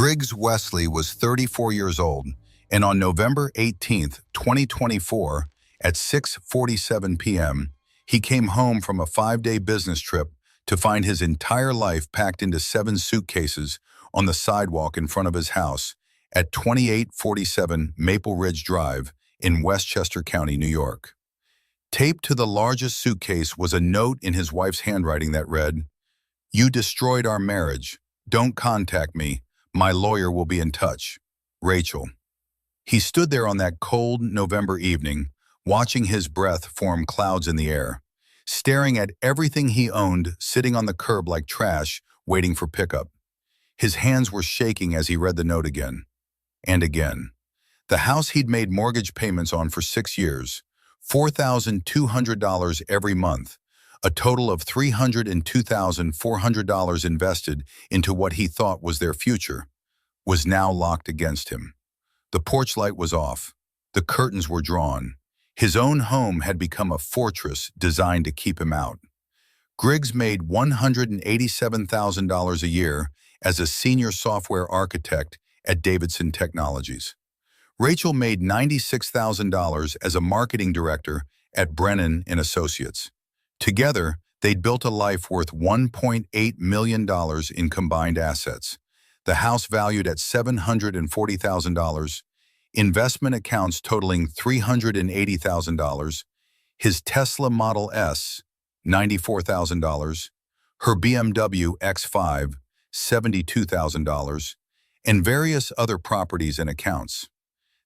Griggs Wesley was 34 years old, and on November 18, 2024, at 6:47 p.m., he came home from a 5-day business trip to find his entire life packed into 7 suitcases on the sidewalk in front of his house at 2847 Maple Ridge Drive in Westchester County, New York. Taped to the largest suitcase was a note in his wife's handwriting that read, "You destroyed our marriage. Don't contact me. My lawyer will be in touch. Rachel." He stood there on that cold November evening, watching his breath form clouds in the air, staring at everything he owned sitting on the curb like trash, waiting for pickup. His hands were shaking as he read the note again and again. The house he'd made mortgage payments on for 6 years, $4,200 every month, a total of $302,400 invested into what he thought was their future, was now locked against him. The porch light was off. The curtains were drawn. His own home had become a fortress designed to keep him out. Griggs made $187,000 a year as a senior software architect at Davidson Technologies. Rachel made $96,000 as a marketing director at Brennan and Associates. Together, they'd built a life worth $1.8 million in combined assets. The house valued at $740,000, investment accounts totaling $380,000, his Tesla Model S, $94,000, her BMW X5, $72,000, and various other properties and accounts.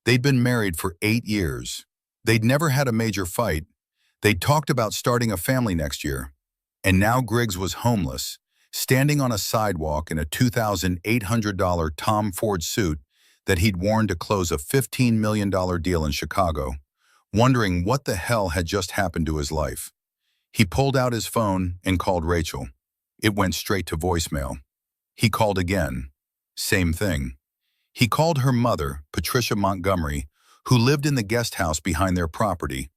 They'd been married for 8 years. They'd never had a major fight. They'd talked about starting a family next year. And now Griggs was homeless, standing on a sidewalk in a $2,800 Tom Ford suit that he'd worn to close a $15 million deal in Chicago, wondering what the hell had just happened to his life. He pulled out his phone and called Rachel. It went straight to voicemail. He called again. Same thing. He called her mother, Patricia Montgomery, who lived in the guest house behind their property,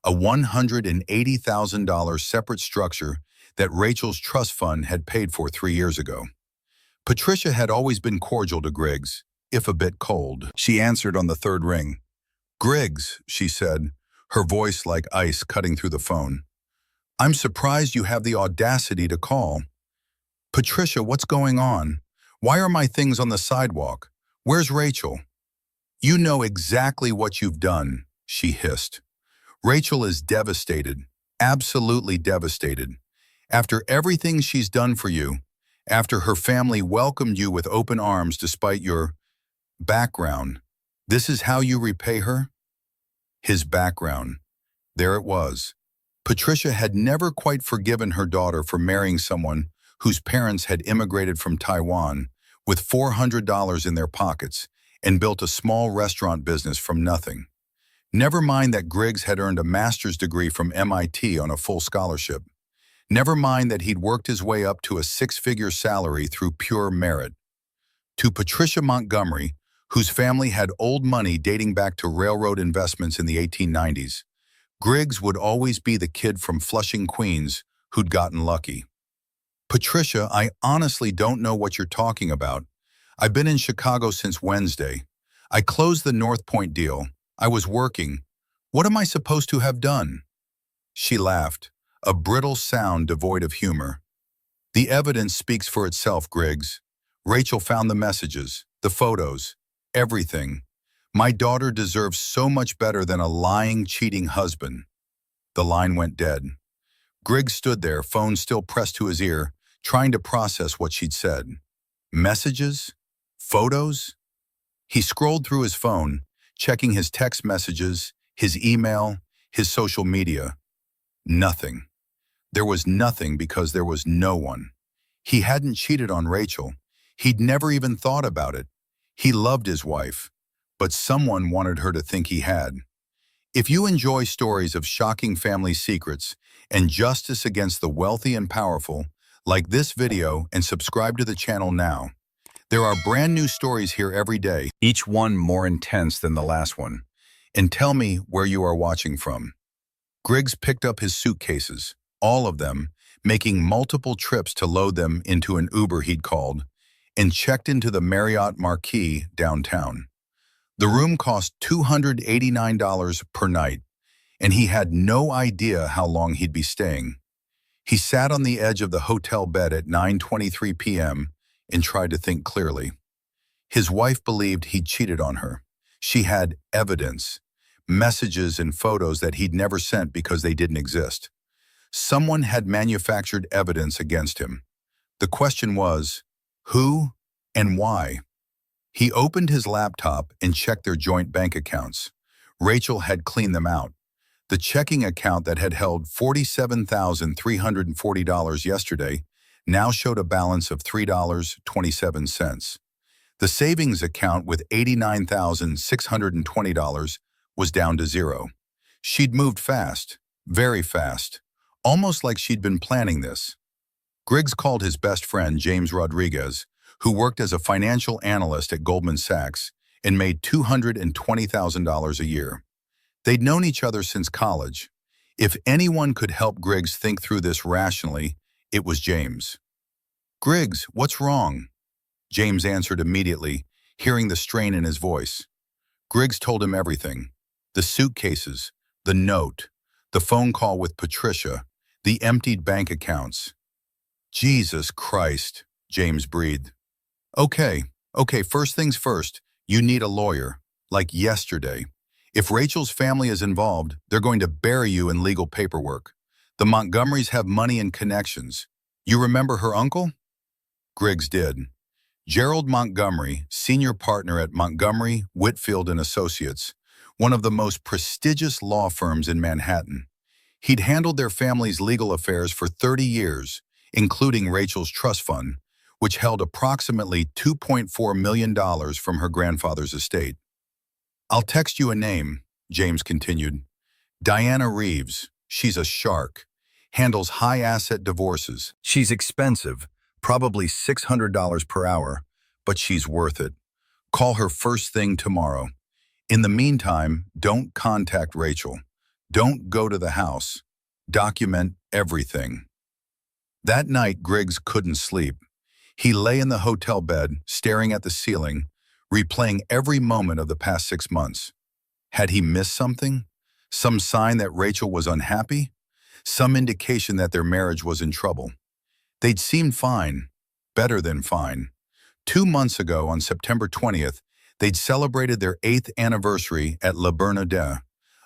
a $180,000 separate structure that Rachel's trust fund had paid for 3 years ago. Patricia had always been cordial to Griggs, if a bit cold. She answered on the third ring. "Griggs," she said, her voice like ice cutting through the phone. "I'm surprised you have the audacity to call." "Patricia, what's going on? Why are my things on the sidewalk? Where's Rachel?" "You know exactly what you've done," she hissed. "Rachel is devastated, absolutely devastated. After everything she's done for you, after her family welcomed you with open arms despite your background, this is how you repay her?" His background. There it was. Patricia had never quite forgiven her daughter for marrying someone whose parents had immigrated from Taiwan with $400 in their pockets and built a small restaurant business from nothing. Never mind that Griggs had earned a master's degree from MIT on a full scholarship. Never mind that he'd worked his way up to a 6-figure salary through pure merit. To Patricia Montgomery, whose family had old money dating back to railroad investments in the 1890s, Griggs would always be the kid from Flushing, Queens, who'd gotten lucky. "Patricia, I honestly don't know what you're talking about. I've been in Chicago since Wednesday. I closed the North Point deal. I was working. What am I supposed to have done?" She laughed, a brittle sound devoid of humor. "The evidence speaks for itself, Griggs. Rachel found the messages, the photos, everything. My daughter deserves so much better than a lying, cheating husband." The line went dead. Griggs stood there, phone still pressed to his ear, trying to process what she'd said. Messages? Photos? He scrolled through his phone, checking his text messages, his email, his social media. Nothing. There was nothing because there was no one. He hadn't cheated on Rachel. He'd never even thought about it. He loved his wife, but someone wanted her to think he had. If you enjoy stories of shocking family secrets and justice against the wealthy and powerful, like this video and subscribe to the channel now. There are brand new stories here every day, each one more intense than the last one. And tell me where you are watching from. Griggs picked up his suitcases, all of them, making multiple trips to load them into an Uber he'd called, and checked into the Marriott Marquis downtown. The room cost $289 per night, and he had no idea how long he'd be staying. He sat on the edge of the hotel bed at 9:23 p.m. and tried to think clearly. His wife believed he'd cheated on her. She had evidence, messages and photos that he'd never sent because they didn't exist. Someone had manufactured evidence against him. The question was, who and why? He opened his laptop and checked their joint bank accounts. Rachel had cleaned them out. The checking account that had held $47,340 yesterday now showed a balance of $3.27. The savings account with $89,620 was down to zero. She'd moved fast, very fast, almost like she'd been planning this. Griggs called his best friend, James Rodriguez, who worked as a financial analyst at Goldman Sachs and made $220,000 a year. They'd known each other since college. If anyone could help Griggs think through this rationally, it was James. "Griggs, what's wrong?" James answered immediately, hearing the strain in his voice. Griggs told him everything. The suitcases, the note, the phone call with Patricia, the emptied bank accounts. "Jesus Christ," James breathed. Okay, first things first, you need a lawyer, like yesterday. If Rachel's family is involved, they're going to bury you in legal paperwork. The Montgomerys have money and connections. You remember her uncle?" Griggs did. Gerald Montgomery, senior partner at Montgomery, Whitfield and Associates, one of the most prestigious law firms in Manhattan. He'd handled their family's legal affairs for 30 years, including Rachel's trust fund, which held approximately $2.4 million from her grandfather's estate. "I'll text you a name," James continued. "Diana Reeves. She's a shark. Handles high-asset divorces. She's expensive, probably $600 per hour, but she's worth it. Call her first thing tomorrow. In the meantime, don't contact Rachel. Don't go to the house. Document everything." That night, Griggs couldn't sleep. He lay in the hotel bed, staring at the ceiling, replaying every moment of the past 6 months. Had he missed something? Some sign that Rachel was unhappy? Some indication that their marriage was in trouble? They'd seemed fine, better than fine. 2 months ago, on September 20th, they'd celebrated their 8th anniversary at Le Bernardin,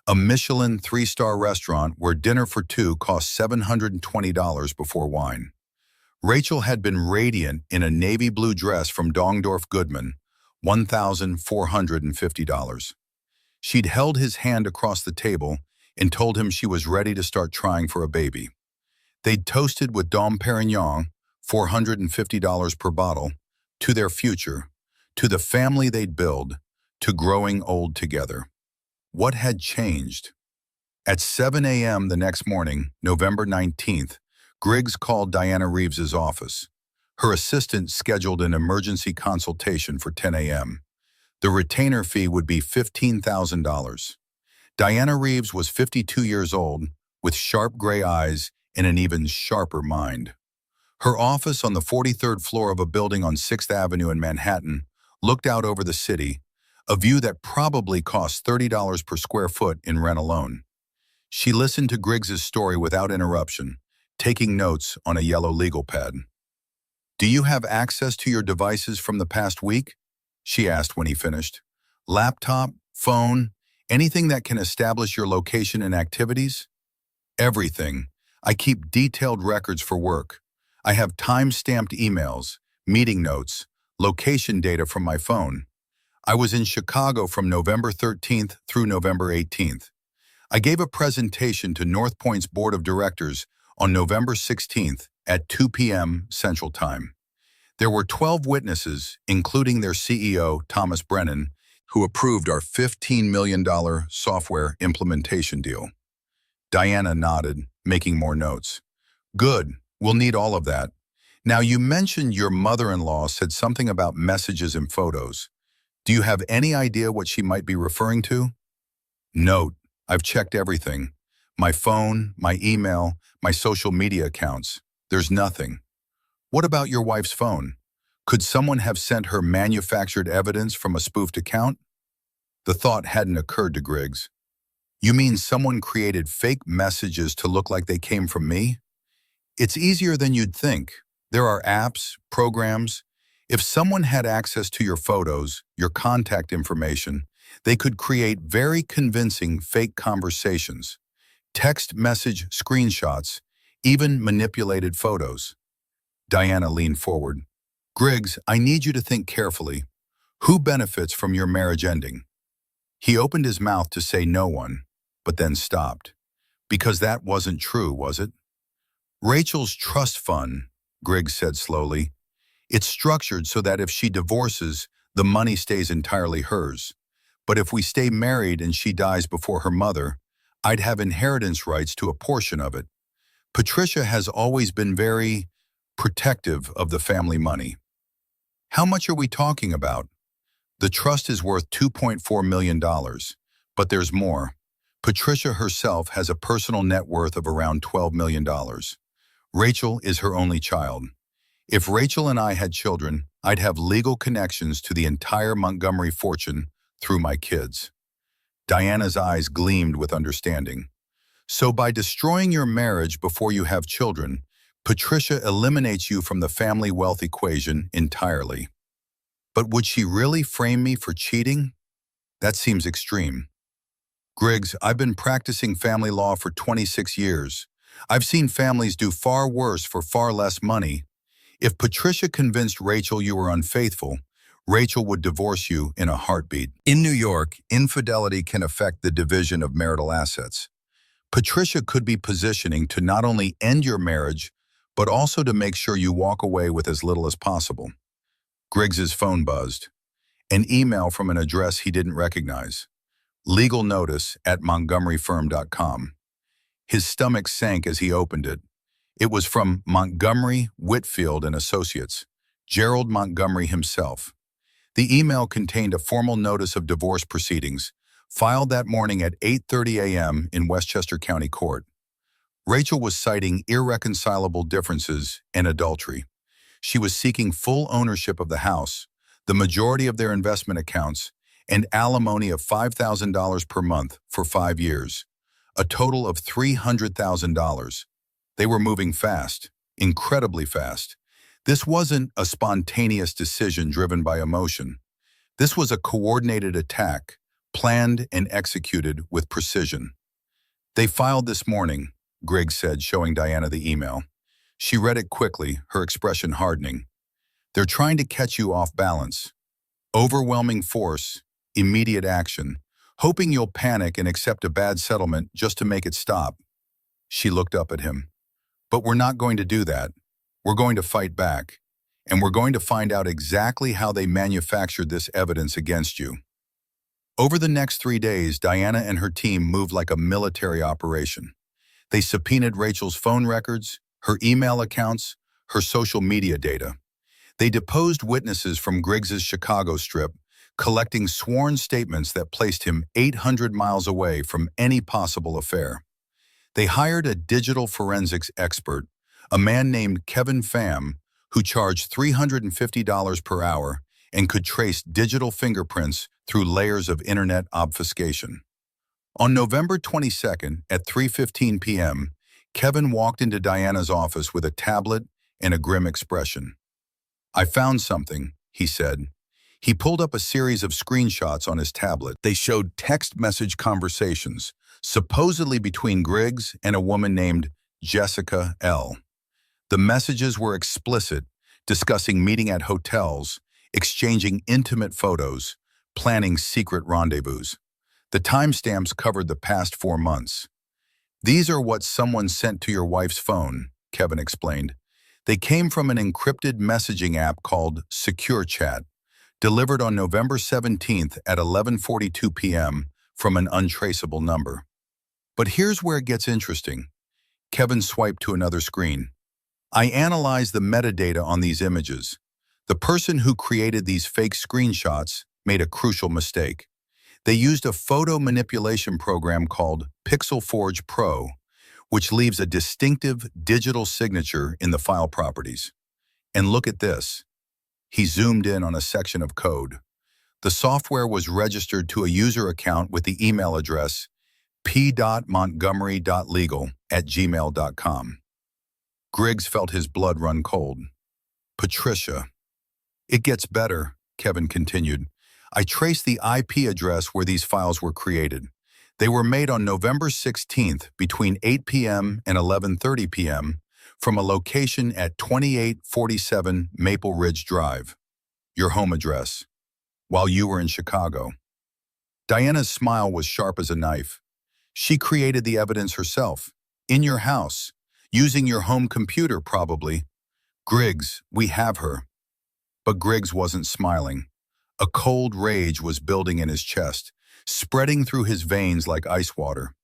a Michelin 3-star restaurant where dinner for two cost $720 before wine. Rachel had been radiant in a navy blue dress from Dongdorf Goodman, $1,450. She'd held his hand across the table and told him she was ready to start trying for a baby. They'd toasted with Dom Perignon, $450 per bottle, to their future, to the family they'd build, to growing old together. What had changed? At 7 a.m. the next morning, November 19th, Griggs called Diana Reeves's office. Her assistant scheduled an emergency consultation for 10 a.m. The retainer fee would be $15,000. Diana Reeves was 52 years old, with sharp gray eyes and an even sharper mind. Her office on the 43rd floor of a building on 6th Avenue in Manhattan looked out over the city, a view that probably cost $30 per square foot in rent alone. She listened to Griggs's story without interruption, taking notes on a yellow legal pad. "Do you have access to your devices from the past week?" she asked when he finished. "Laptop, phone, anything that can establish your location and activities?" "Everything. I keep detailed records for work. I have time-stamped emails, meeting notes, location data from my phone. I was in Chicago from November 13th through November 18th. I gave a presentation to North Point's Board of Directors on November 16th at 2 p.m. Central Time. There were 12 witnesses, including their CEO, Thomas Brennan, who approved our $15 million software implementation deal." Diana nodded, making more notes. "Good. We'll need all of that. Now, you mentioned your mother-in-law said something about messages and photos. Do you have any idea what she might be referring to?" "Note, I've checked everything. My phone, my email, my social media accounts. There's nothing." "What about your wife's phone?" Could someone have sent her manufactured evidence from a spoofed account? The thought hadn't occurred to Griggs. You mean someone created fake messages to look like they came from me? It's easier than you'd think. There are apps, programs. If someone had access to your photos, your contact information, they could create very convincing fake conversations, text message screenshots, even manipulated photos. Diana leaned forward. Griggs, I need you to think carefully. Who benefits from your marriage ending? He opened his mouth to say no one, but then stopped. Because that wasn't true, was it? Rachel's trust fund, Griggs said slowly. It's structured so that if she divorces, the money stays entirely hers. But if we stay married and she dies before her mother, I'd have inheritance rights to a portion of it. Patricia has always been very protective of the family money. How much are we talking about? The trust is worth $2.4 million, but there's more. Patricia herself has a personal net worth of around $12 million. Rachel is her only child. If Rachel and I had children, I'd have legal connections to the entire Montgomery fortune through my kids. Diana's eyes gleamed with understanding. So by destroying your marriage before you have children, Patricia eliminates you from the family wealth equation entirely. But would she really frame me for cheating? That seems extreme. Griggs, I've been practicing family law for 26 years. I've seen families do far worse for far less money. If Patricia convinced Rachel you were unfaithful, Rachel would divorce you in a heartbeat. In New York, infidelity can affect the division of marital assets. Patricia could be positioning to not only end your marriage, but also to make sure you walk away with as little as possible. Griggs's phone buzzed. An email from an address he didn't recognize. Legal notice at montgomeryfirm.com. His stomach sank as he opened it. It was from Montgomery, Whitfield and Associates, Gerald Montgomery himself. The email contained a formal notice of divorce proceedings, filed that morning at 8:30 a.m. in Westchester County Court. Rachel was citing irreconcilable differences and adultery. She was seeking full ownership of the house, the majority of their investment accounts, and alimony of $5,000 per month for 5 years, a total of $300,000. They were moving fast, incredibly fast. This wasn't a spontaneous decision driven by emotion. This was a coordinated attack, planned and executed with precision. They filed this morning, Griggs said, showing Diana the email. She read it quickly, her expression hardening. They're trying to catch you off balance. Overwhelming force, immediate action, hoping you'll panic and accept a bad settlement just to make it stop. She looked up at him. But we're not going to do that. We're going to fight back. And we're going to find out exactly how they manufactured this evidence against you. Over the next 3 days, Diana and her team moved like a military operation. They subpoenaed Rachel's phone records, her email accounts, her social media data. They deposed witnesses from Griggs's Chicago strip, collecting sworn statements that placed him 800 miles away from any possible affair. They hired a digital forensics expert, a man named Kevin Pham, who charged $350 per hour and could trace digital fingerprints through layers of internet obfuscation. On November 22nd at 3:15 p.m., Kevin walked into Diana's office with a tablet and a grim expression. I found something, he said. He pulled up a series of screenshots on his tablet. They showed text message conversations, supposedly between Griggs and a woman named Jessica L. The messages were explicit, discussing meeting at hotels, exchanging intimate photos, planning secret rendezvous. The timestamps covered the past 4 months. These are what someone sent to your wife's phone, Kevin explained. They came from an encrypted messaging app called Secure Chat, delivered on November 17th at 11:42 p.m. from an untraceable number. But here's where it gets interesting. Kevin swiped to another screen. I analyzed the metadata on these images. The person who created these fake screenshots made a crucial mistake. They used a photo manipulation program called Pixel Forge Pro, which leaves a distinctive digital signature in the file properties. And look at this. He zoomed in on a section of code. The software was registered to a user account with the email address p.montgomery.legal@gmail.com. Griggs felt his blood run cold. Patricia. It gets better, Kevin continued. I traced the IP address where these files were created. They were made on November 16th between 8 p.m. and 11:30 p.m. from a location at 2847 Maple Ridge Drive, your home address, while you were in Chicago. Diana's smile was sharp as a knife. She created the evidence herself, in your house, using your home computer probably. Griggs, we have her. But Griggs wasn't smiling. A cold rage was building in his chest, spreading through his veins like ice water.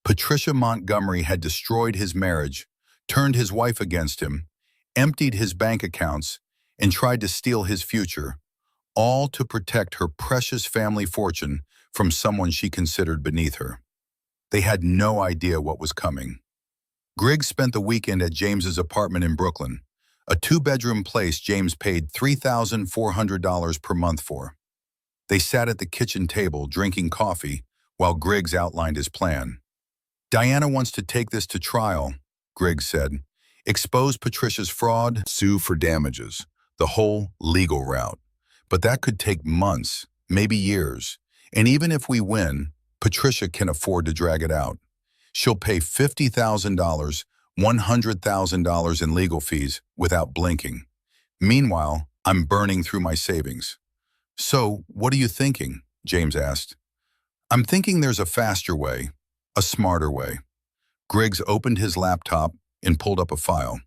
Patricia Montgomery had destroyed his marriage, turned his wife against him, emptied his bank accounts, and tried to steal his future, all to protect her precious family fortune from someone she considered beneath her. They had no idea what was coming. Griggs spent the weekend at James's apartment in Brooklyn, a two-bedroom place James paid $3,400 per month for. They sat at the kitchen table drinking coffee while Griggs outlined his plan. Diana wants to take this to trial, Griggs said. Expose Patricia's fraud, sue for damages, the whole legal route. But that could take months, maybe years. And even if we win, Patricia can afford to drag it out. She'll pay $50,000, $100,000 in legal fees without blinking. Meanwhile, I'm burning through my savings. So, what are you thinking? James asked. I'm thinking there's a faster way, a smarter way. Griggs opened his laptop and pulled up a file.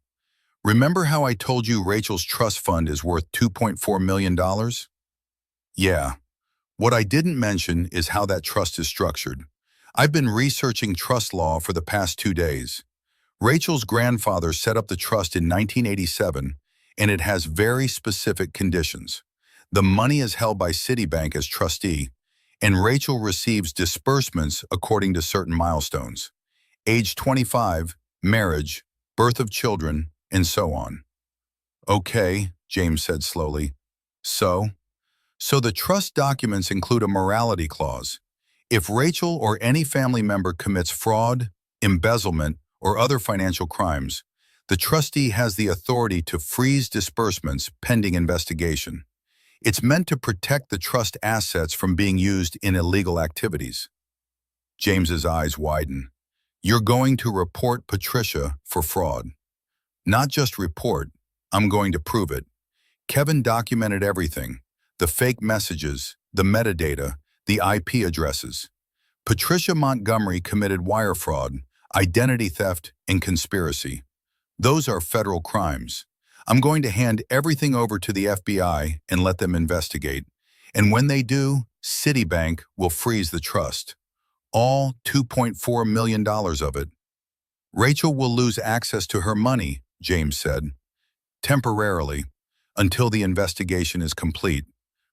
Remember how I told you Rachel's trust fund is worth $2.4 million? Yeah. What I didn't mention is how that trust is structured. I've been researching trust law for the past 2 days. Rachel's grandfather set up the trust in 1987, and it has very specific conditions. The money is held by Citibank as trustee, and Rachel receives disbursements according to certain milestones. Age 25, marriage, birth of children, and so on. Okay, James said slowly. So the trust documents include a morality clause. If Rachel or any family member commits fraud, embezzlement, or other financial crimes, the trustee has the authority to freeze disbursements pending investigation. It's meant to protect the trust assets from being used in illegal activities. James's eyes widen. You're going to report Patricia for fraud. Not just report, I'm going to prove it. Kevin documented everything. The fake messages, the metadata, the IP addresses. Patricia Montgomery committed wire fraud, identity theft, and conspiracy. Those are federal crimes. I'm going to hand everything over to the FBI and let them investigate. And when they do, Citibank will freeze the trust. All $2.4 million of it. Rachel will lose access to her money, James said. Temporarily, until the investigation is complete.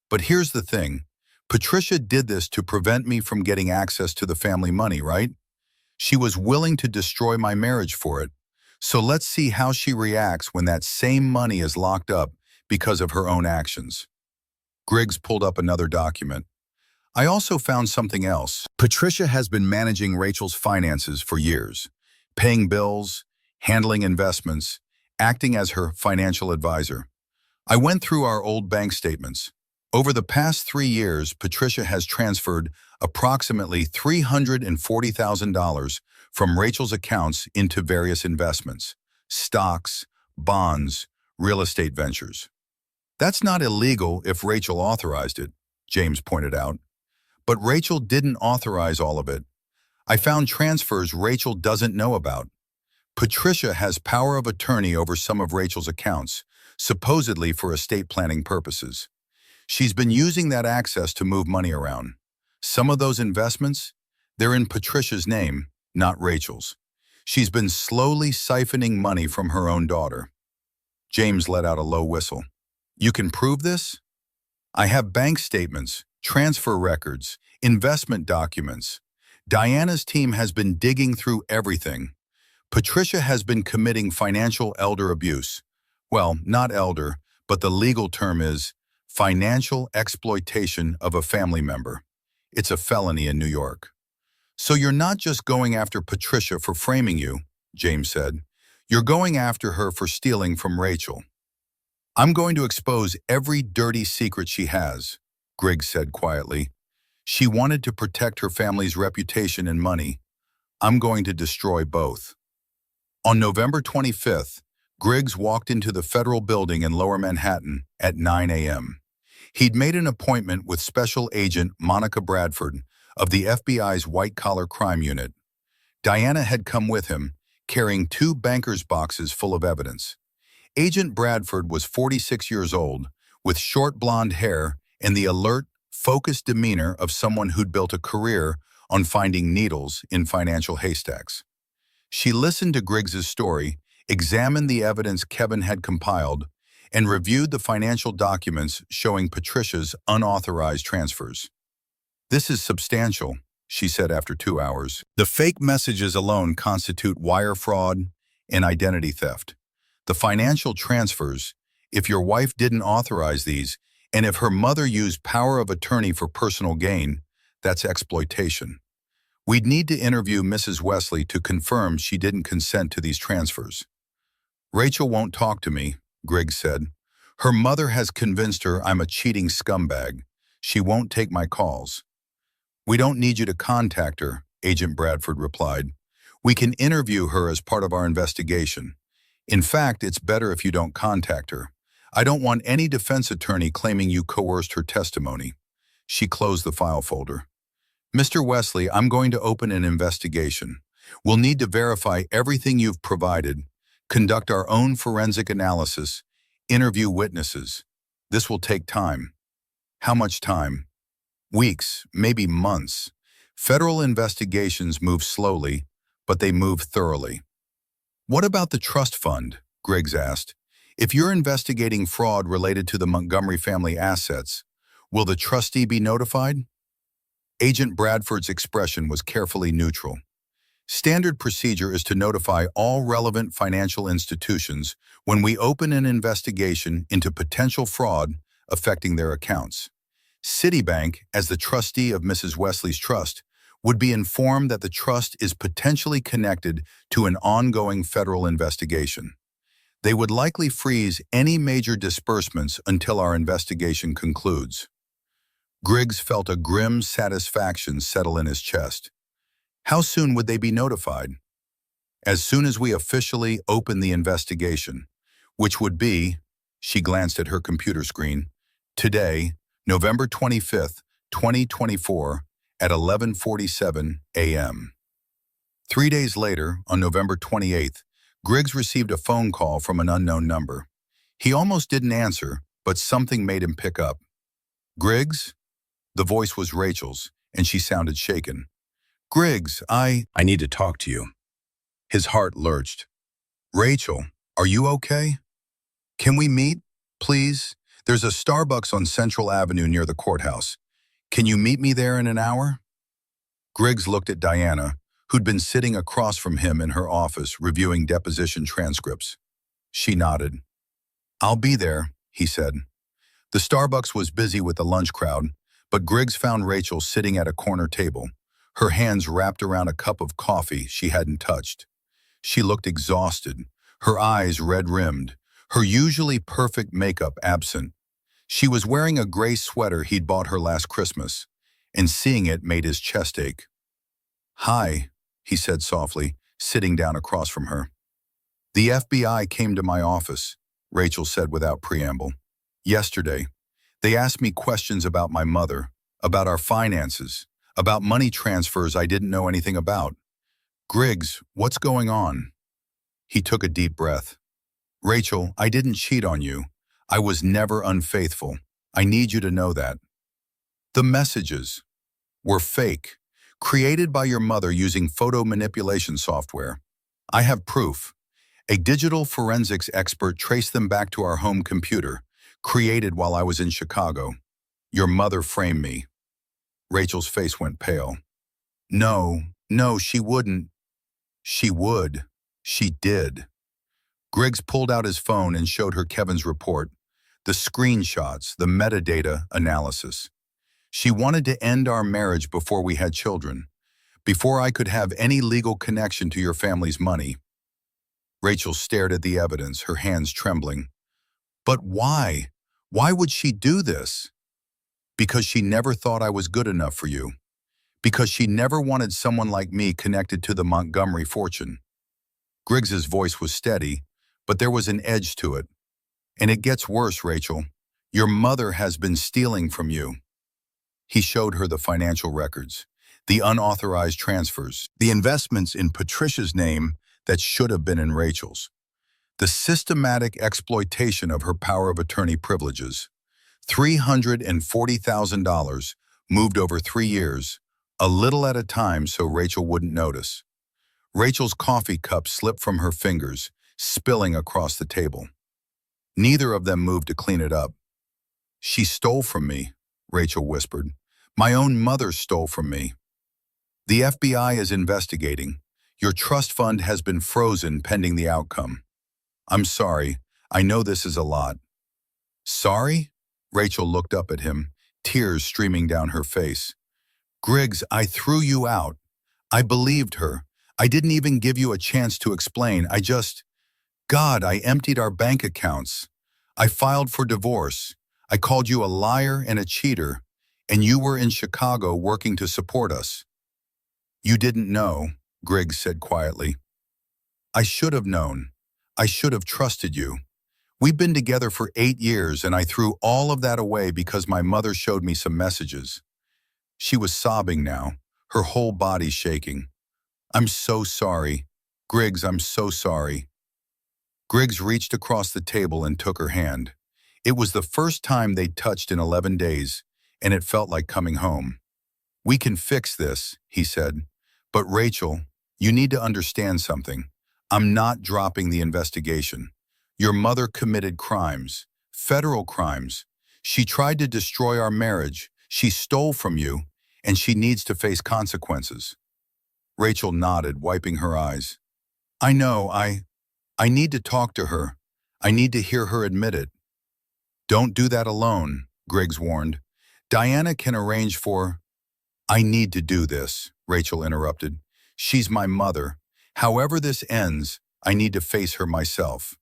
But here's the thing. Patricia did this to prevent me from getting access to the family money, right? She was willing to destroy my marriage for it. So let's see how she reacts when that same money is locked up because of her own actions. Griggs pulled up another document. I also found something else. Patricia has been managing Rachel's finances for years, paying bills, handling investments, acting as her financial advisor. I went through our old bank statements. Over the past 3 years, Patricia has transferred approximately $340,000 from Rachel's accounts into various investments, stocks, bonds, real estate ventures. That's not illegal if Rachel authorized it, James pointed out. But Rachel didn't authorize all of it. I found transfers Rachel doesn't know about. Patricia has power of attorney over some of Rachel's accounts, supposedly for estate planning purposes. She's been using that access to move money around. Some of those investments, they're in Patricia's name, not Rachel's. She's been slowly siphoning money from her own daughter. James let out a low whistle. You can prove this? I have bank statements, transfer records, investment documents. Diana's team has been digging through everything. Patricia has been committing financial elder abuse. Well, not elder, but the legal term is financial exploitation of a family member. It's a felony in New York. So you're not just going after Patricia for framing you, James said. You're going after her for stealing from Rachel. I'm going to expose every dirty secret she has, Griggs said quietly. She wanted to protect her family's reputation and money. I'm going to destroy both. On November 25th, Griggs walked into the federal building in Lower Manhattan at 9 a.m. He'd made an appointment with Special Agent Monica Bradford of the FBI's white-collar crime unit. Diana had come with him, carrying 2 banker's boxes full of evidence. Agent Bradford was 46 years old, with short blonde hair and the alert, focused demeanor of someone who'd built a career on finding needles in financial haystacks. She listened to Griggs's story, examined the evidence Kevin had compiled, and reviewed the financial documents showing Patricia's unauthorized transfers. "This is substantial," she said after 2 hours. "The fake messages alone constitute wire fraud and identity theft. The financial transfers, if your wife didn't authorize these, and if her mother used power of attorney for personal gain, that's exploitation. We'd need to interview Mrs. Wesley to confirm she didn't consent to these transfers." "Rachel won't talk to me," Griggs said. "Her mother has convinced her I'm a cheating scumbag. She won't take my calls." "We don't need you to contact her," Agent Bradford replied. "We can interview her as part of our investigation. In fact, it's better if you don't contact her. I don't want any defense attorney claiming you coerced her testimony." She closed the file folder. "Mr. Wesley, I'm going to open an investigation. We'll need to verify everything you've provided, conduct our own forensic analysis, interview witnesses. This will take time." "How much time?" "Weeks, maybe months. Federal investigations move slowly, but they move thoroughly." "What about the trust fund?" Griggs asked. "If you're investigating fraud related to the Montgomery family assets, will the trustee be notified?" Agent Bradford's expression was carefully neutral. "Standard procedure is to notify all relevant financial institutions when we open an investigation into potential fraud affecting their accounts. Citibank, as the trustee of Mrs. Wesley's trust, would be informed that the trust is potentially connected to an ongoing federal investigation. They would likely freeze any major disbursements until our investigation concludes." Griggs felt a grim satisfaction settle in his chest. How soon would they be notified? "As soon as we officially open the investigation, which would be," she glanced at her computer screen, "today, November 25th, 2024, at 11:47 a.m. 3 days later, on November 28th, Griggs received a phone call from an unknown number. He almost didn't answer, but something made him pick up. "Griggs?" The voice was Rachel's, and she sounded shaken. "Griggs, I need to talk to you." His heart lurched. "Rachel, are you okay? Can we meet, please? There's a Starbucks on Central Avenue near the courthouse. Can you meet me there in an hour?" Griggs looked at Diana, who'd been sitting across from him in her office reviewing deposition transcripts. She nodded. "I'll be there," he said. The Starbucks was busy with the lunch crowd, but Griggs found Rachel sitting at a corner table, her hands wrapped around a cup of coffee she hadn't touched. She looked exhausted, her eyes red-rimmed, her usually perfect makeup absent. She was wearing a gray sweater he'd bought her last Christmas, and seeing it made his chest ache. "Hi," he said softly, sitting down across from her. "The FBI came to my office," Rachel said without preamble. "Yesterday. They asked me questions about my mother, about our finances, about money transfers I didn't know anything about. Griggs, what's going on?" He took a deep breath. "Rachel, I didn't cheat on you. I was never unfaithful. I need you to know that. The messages were fake, created by your mother using photo manipulation software. I have proof. A digital forensics expert traced them back to our home computer, created while I was in Chicago. Your mother framed me." Rachel's face went pale. No, she wouldn't." "She would. She did." Griggs pulled out his phone and showed her Kevin's report. the screenshots, the metadata analysis. She wanted to end our marriage before we had children, before I could have any legal connection to your family's money. Rachel stared at the evidence, her hands trembling. But why? Why would she do this? Because she never thought I was good enough for you. Because she never wanted someone like me connected to the Montgomery fortune. Griggs's voice was steady, but there was an edge to it. And it gets worse, Rachel. Your mother has been stealing from you. He showed her the financial records, the unauthorized transfers, the investments in Patricia's name that should have been in Rachel's, the systematic exploitation of her power of attorney privileges. $340,000 moved over 3 years, a little at a time so Rachel wouldn't notice. Rachel's coffee cup slipped from her fingers, spilling across the table. Neither of them moved to clean it up. She stole from me, Rachel whispered. My own mother stole from me. The FBI is investigating. Your trust fund has been frozen pending the outcome. I'm sorry. I know this is a lot. Sorry? Rachel looked up at him, tears streaming down her face. Griggs, I threw you out. I believed her. I didn't even give you a chance to explain. God, I emptied our bank accounts. I filed for divorce. I called you a liar and a cheater, and you were in Chicago working to support us. You didn't know, Griggs said quietly. I should have known. I should have trusted you. We've been together for 8 years, and I threw all of that away because my mother showed me some messages. She was sobbing now, her whole body shaking. I'm so sorry. Griggs, I'm so sorry. Griggs reached across the table and took her hand. It was the first time they'd touched in 11 days, and it felt like coming home. We can fix this, he said. But Rachel, you need to understand something. I'm not dropping the investigation. Your mother committed crimes, federal crimes. She tried to destroy our marriage. She stole from you, and she needs to face consequences. Rachel nodded, wiping her eyes. I know, I need to talk to her. I need to hear her admit it. Don't do that alone, Griggs warned. Diana can arrange for... I need to do this, Rachel interrupted. She's my mother. However this ends, I need to face her myself.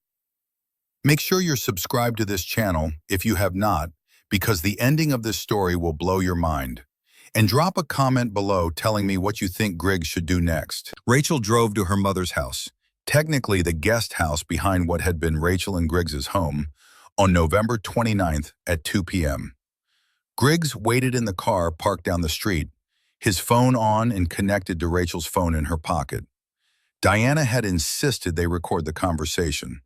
Make sure you're subscribed to this channel if you have not, because the ending of this story will blow your mind. And drop a comment below telling me what you think Griggs should do next. Rachel drove to her mother's house, technically the guest house behind what had been Rachel and Griggs's home, on November 29th at 2 p.m. Griggs waited in the car parked down the street, his phone on and connected to Rachel's phone in her pocket. Diana had insisted they record the conversation.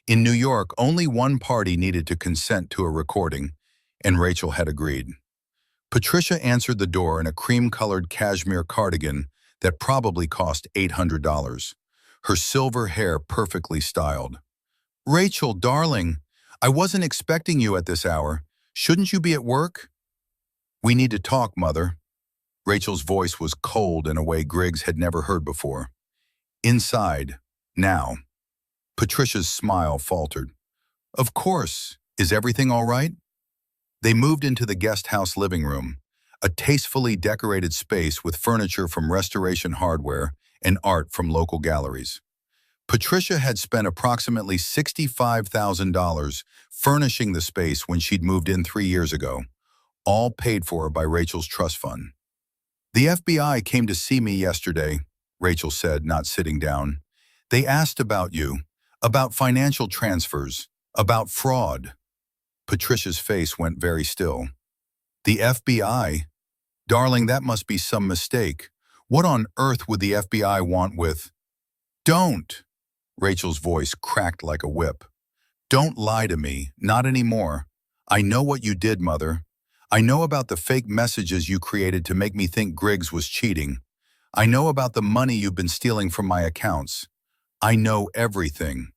In New York, only one party needed to consent to a recording, and Rachel had agreed. Patricia answered the door in a cream-colored cashmere cardigan that probably cost $800, her silver hair perfectly styled. Rachel, darling, I wasn't expecting you at this hour. Shouldn't you be at work? We need to talk, Mother. Rachel's voice was cold in a way Griggs had never heard before. Inside, now. Patricia's smile faltered. Of course. Is everything all right? They moved into the guest house living room, a tastefully decorated space with furniture from Restoration Hardware and art from local galleries. Patricia had spent approximately $65,000 furnishing the space when she'd moved in 3 years ago, all paid for by Rachel's trust fund. The FBI came to see me yesterday, Rachel said, not sitting down. They asked about you, about financial transfers, about fraud. Patricia's face went very still. The FBI? Darling, that must be some mistake. What on earth would the FBI want with... Don't! Rachel's voice cracked like a whip. Don't lie to me, not anymore. I know what you did, Mother. I know about the fake messages you created to make me think Griggs was cheating. I know about the money you've been stealing from my accounts. I know everything.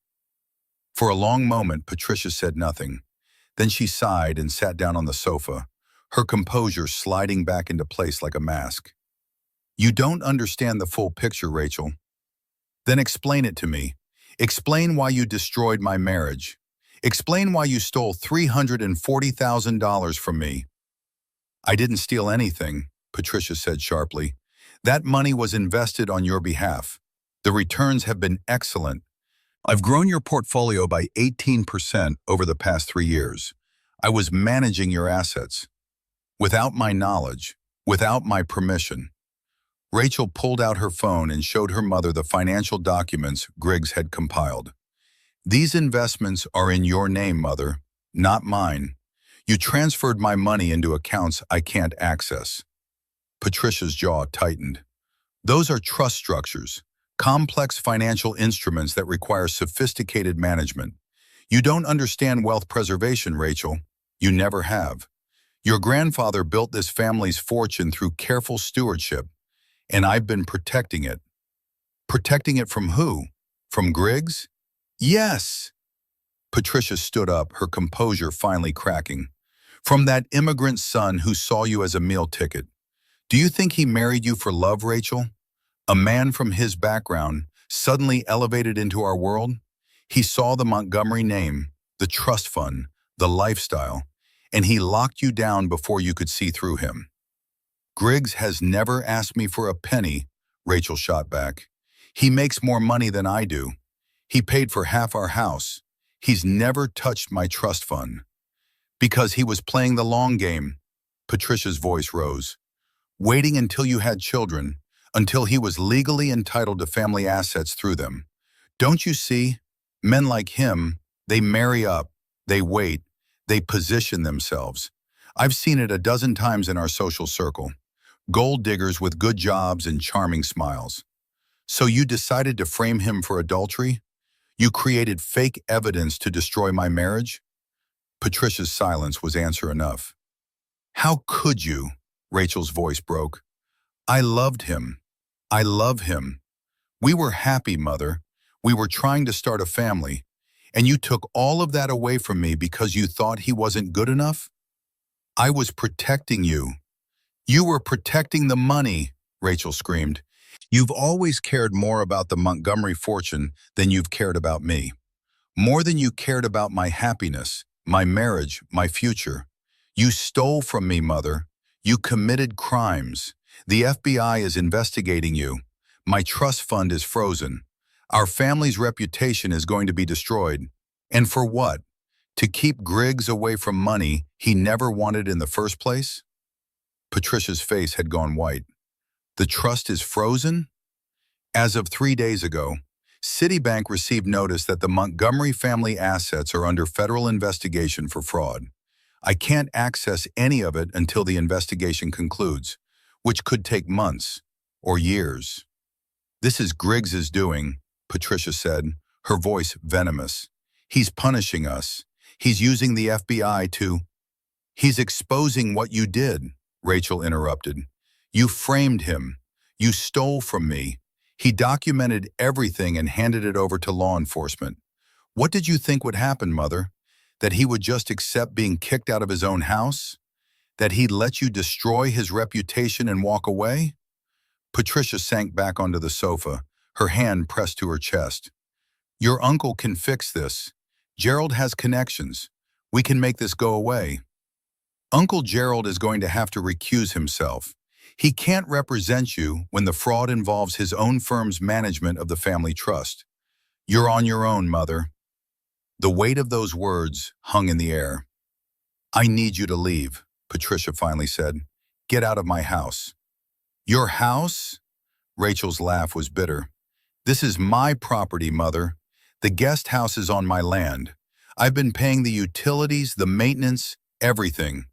For a long moment, Patricia said nothing. Then she sighed and sat down on the sofa, her composure sliding back into place like a mask. You don't understand the full picture, Rachel. Then explain it to me. Explain why you destroyed my marriage. Explain why you stole $340,000 from me. I didn't steal anything, Patricia said sharply. That money was invested on your behalf. The returns have been excellent. I've grown your portfolio by 18% over the past 3 years. I was managing your assets. Without my knowledge, without my permission. Rachel pulled out her phone and showed her mother the financial documents Griggs had compiled. These investments are in your name, Mother, not mine. You transferred my money into accounts I can't access. Patricia's jaw tightened. Those are trust structures, complex financial instruments that require sophisticated management. You don't understand wealth preservation, Rachel. You never have. Your grandfather built this family's fortune through careful stewardship, and I've been protecting it. Protecting it from who? From Griggs? Yes. Patricia stood up, her composure finally cracking. From that immigrant son who saw you as a meal ticket. Do you think he married you for love, Rachel? A man from his background, suddenly elevated into our world? He saw the Montgomery name, the trust fund, the lifestyle, and he locked you down before you could see through him. Griggs has never asked me for a penny, Rachel shot back. He makes more money than I do. He paid for half our house. He's never touched my trust fund. Because he was playing the long game, Patricia's voice rose. Waiting until you had children, until he was legally entitled to family assets through them. Don't you see? Men like him, they marry up, they wait, they position themselves. I've seen it a dozen times in our social circle. Gold diggers with good jobs and charming smiles. So you decided to frame him for adultery? You created fake evidence to destroy my marriage? Patricia's silence was answer enough. How could you? Rachel's voice broke. I loved him. I love him. We were happy, Mother. We were trying to start a family. And you took all of that away from me because you thought he wasn't good enough? I was protecting you. You were protecting the money, Rachel screamed. You've always cared more about the Montgomery fortune than you've cared about me. More than you cared about my happiness, my marriage, my future. You stole from me, Mother. You committed crimes. The FBI is investigating you. My trust fund is frozen. Our family's reputation is going to be destroyed. And for what? To keep Griggs away from money he never wanted in the first place? Patricia's face had gone white. The trust is frozen? As of 3 days ago, Citibank received notice that the Montgomery family assets are under federal investigation for fraud. I can't access any of it until the investigation concludes, which could take months or years. This is Griggs's doing, Patricia said, her voice venomous. He's punishing us. He's using the FBI to... He's exposing what you did, Rachel interrupted. You framed him. You stole from me. He documented everything and handed it over to law enforcement. What did you think would happen, Mother? That he would just accept being kicked out of his own house? That he'd let you destroy his reputation and walk away? Patricia sank back onto the sofa, her hand pressed to her chest. Your uncle can fix this. Gerald has connections. We can make this go away. Uncle Gerald is going to have to recuse himself. He can't represent you when the fraud involves his own firm's management of the family trust. You're on your own, Mother. The weight of those words hung in the air. I need you to leave, Patricia finally said. Get out of my house. Your house? Rachel's laugh was bitter. This is my property, Mother. The guest house is on my land. I've been paying the utilities, the maintenance, everything.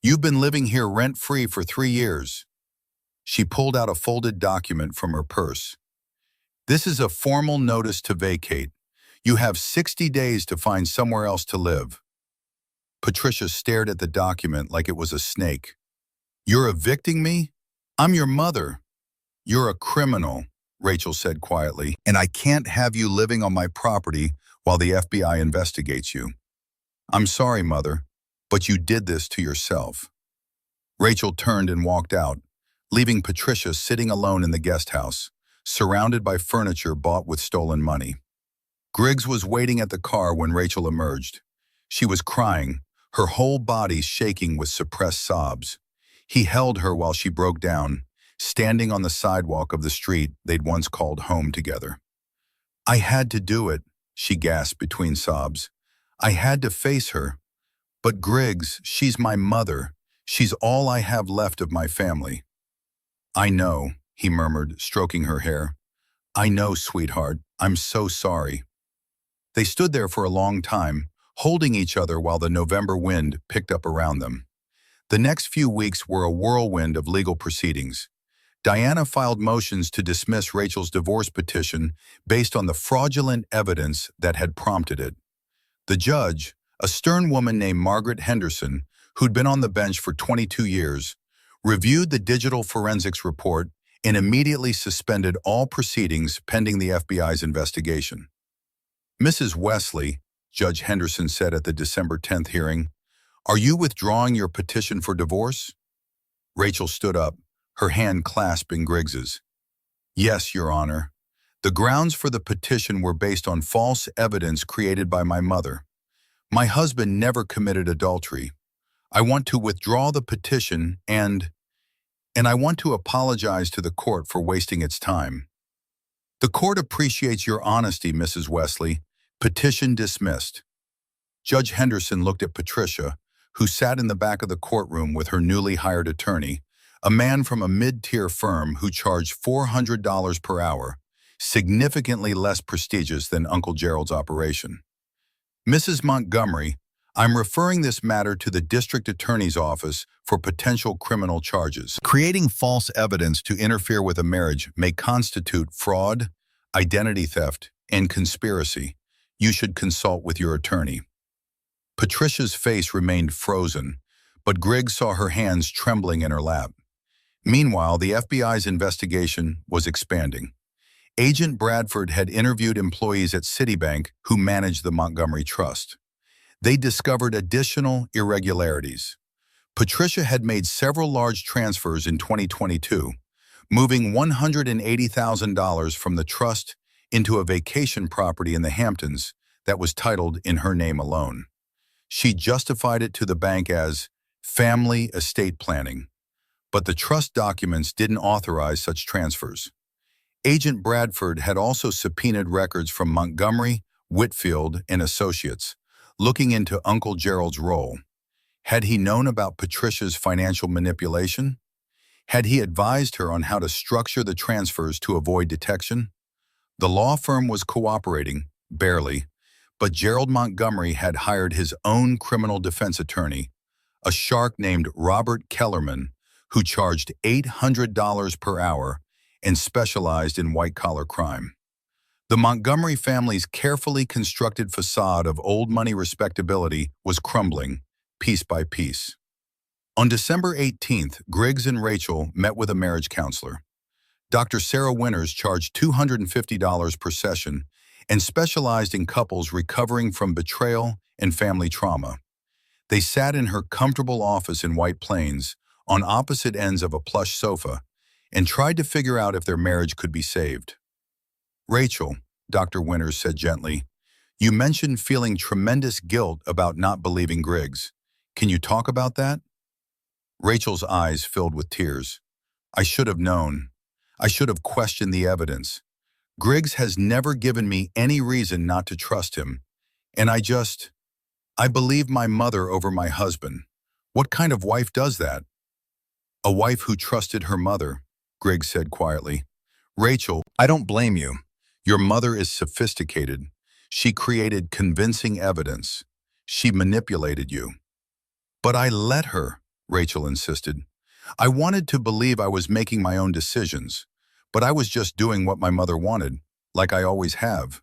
You've been living here rent-free for 3 years. She pulled out a folded document from her purse. This is a formal notice to vacate. You have 60 days to find somewhere else to live. Patricia stared at the document like it was a snake. You're evicting me? I'm your mother. You're a criminal, Rachel said quietly, and I can't have you living on my property while the FBI investigates you. I'm sorry, Mother, but you did this to yourself. Rachel turned and walked out, leaving Patricia sitting alone in the guest house, surrounded by furniture bought with stolen money. Griggs was waiting at the car when Rachel emerged. She was crying, her whole body shaking with suppressed sobs. He held her while she broke down, standing on the sidewalk of the street they'd once called home together. "I had to do it," she gasped between sobs. "I had to face her. But Griggs, she's my mother. She's all I have left of my family." "I know," he murmured, stroking her hair. "I know, sweetheart. I'm so sorry." They stood there for a long time, holding each other while the November wind picked up around them. The next few weeks were a whirlwind of legal proceedings. Diana filed motions to dismiss Rachel's divorce petition based on the fraudulent evidence that had prompted it. The judge, a stern woman named Margaret Henderson, who'd been on the bench for 22 years, reviewed the digital forensics report and immediately suspended all proceedings pending the FBI's investigation. "Mrs. Wesley," Judge Henderson said at the December 10th hearing, "are you withdrawing your petition for divorce?" Rachel stood up, her hand clasped in Griggs's. "Yes, Your Honor. The grounds for the petition were based on false evidence created by my mother. My husband never committed adultery. I want to withdraw the petition and I want to apologize to the court for wasting its time." "The court appreciates your honesty, Mrs. Wesley. Petition dismissed." Judge Henderson looked at Patricia, who sat in the back of the courtroom with her newly hired attorney, a man from a mid-tier firm who charged $400 per hour, significantly less prestigious than Uncle Gerald's operation. "Mrs. Montgomery, I'm referring this matter to the district attorney's office for potential criminal charges. Creating false evidence to interfere with a marriage may constitute fraud, identity theft, and conspiracy. You should consult with your attorney." Patricia's face remained frozen, but Griggs saw her hands trembling in her lap. Meanwhile, the FBI's investigation was expanding. Agent Bradford had interviewed employees at Citibank who managed the Montgomery Trust. They discovered additional irregularities. Patricia had made several large transfers in 2022, moving $180,000 from the trust into a vacation property in the Hamptons that was titled in her name alone. She justified it to the bank as family estate planning, but the trust documents didn't authorize such transfers. Agent Bradford had also subpoenaed records from Montgomery, Whitfield, and Associates, looking into Uncle Gerald's role. Had he known about Patricia's financial manipulation? Had he advised her on how to structure the transfers to avoid detection? The law firm was cooperating, barely, but Gerald Montgomery had hired his own criminal defense attorney, a shark named Robert Kellerman, who charged $800 per hour and specialized in white-collar crime. The Montgomery family's carefully constructed facade of old money respectability was crumbling, piece by piece. On December 18th, Griggs and Rachel met with a marriage counselor. Dr. Sarah Winters charged $250 per session and specialized in couples recovering from betrayal and family trauma. They sat in her comfortable office in White Plains, on opposite ends of a plush sofa, and tried to figure out if their marriage could be saved. "Rachel," Dr. Winters said gently, "you mentioned feeling tremendous guilt about not believing Griggs. Can you talk about that?" Rachel's eyes filled with tears. "I should have known. I should have questioned the evidence. Griggs has never given me any reason not to trust him. And I believe my mother over my husband. What kind of wife does that?" "A wife who trusted her mother," Griggs said quietly. "Rachel, I don't blame you. Your mother is sophisticated. She created convincing evidence. She manipulated you." "But I let her," Rachel insisted. "I wanted to believe I was making my own decisions, but I was just doing what my mother wanted, like I always have.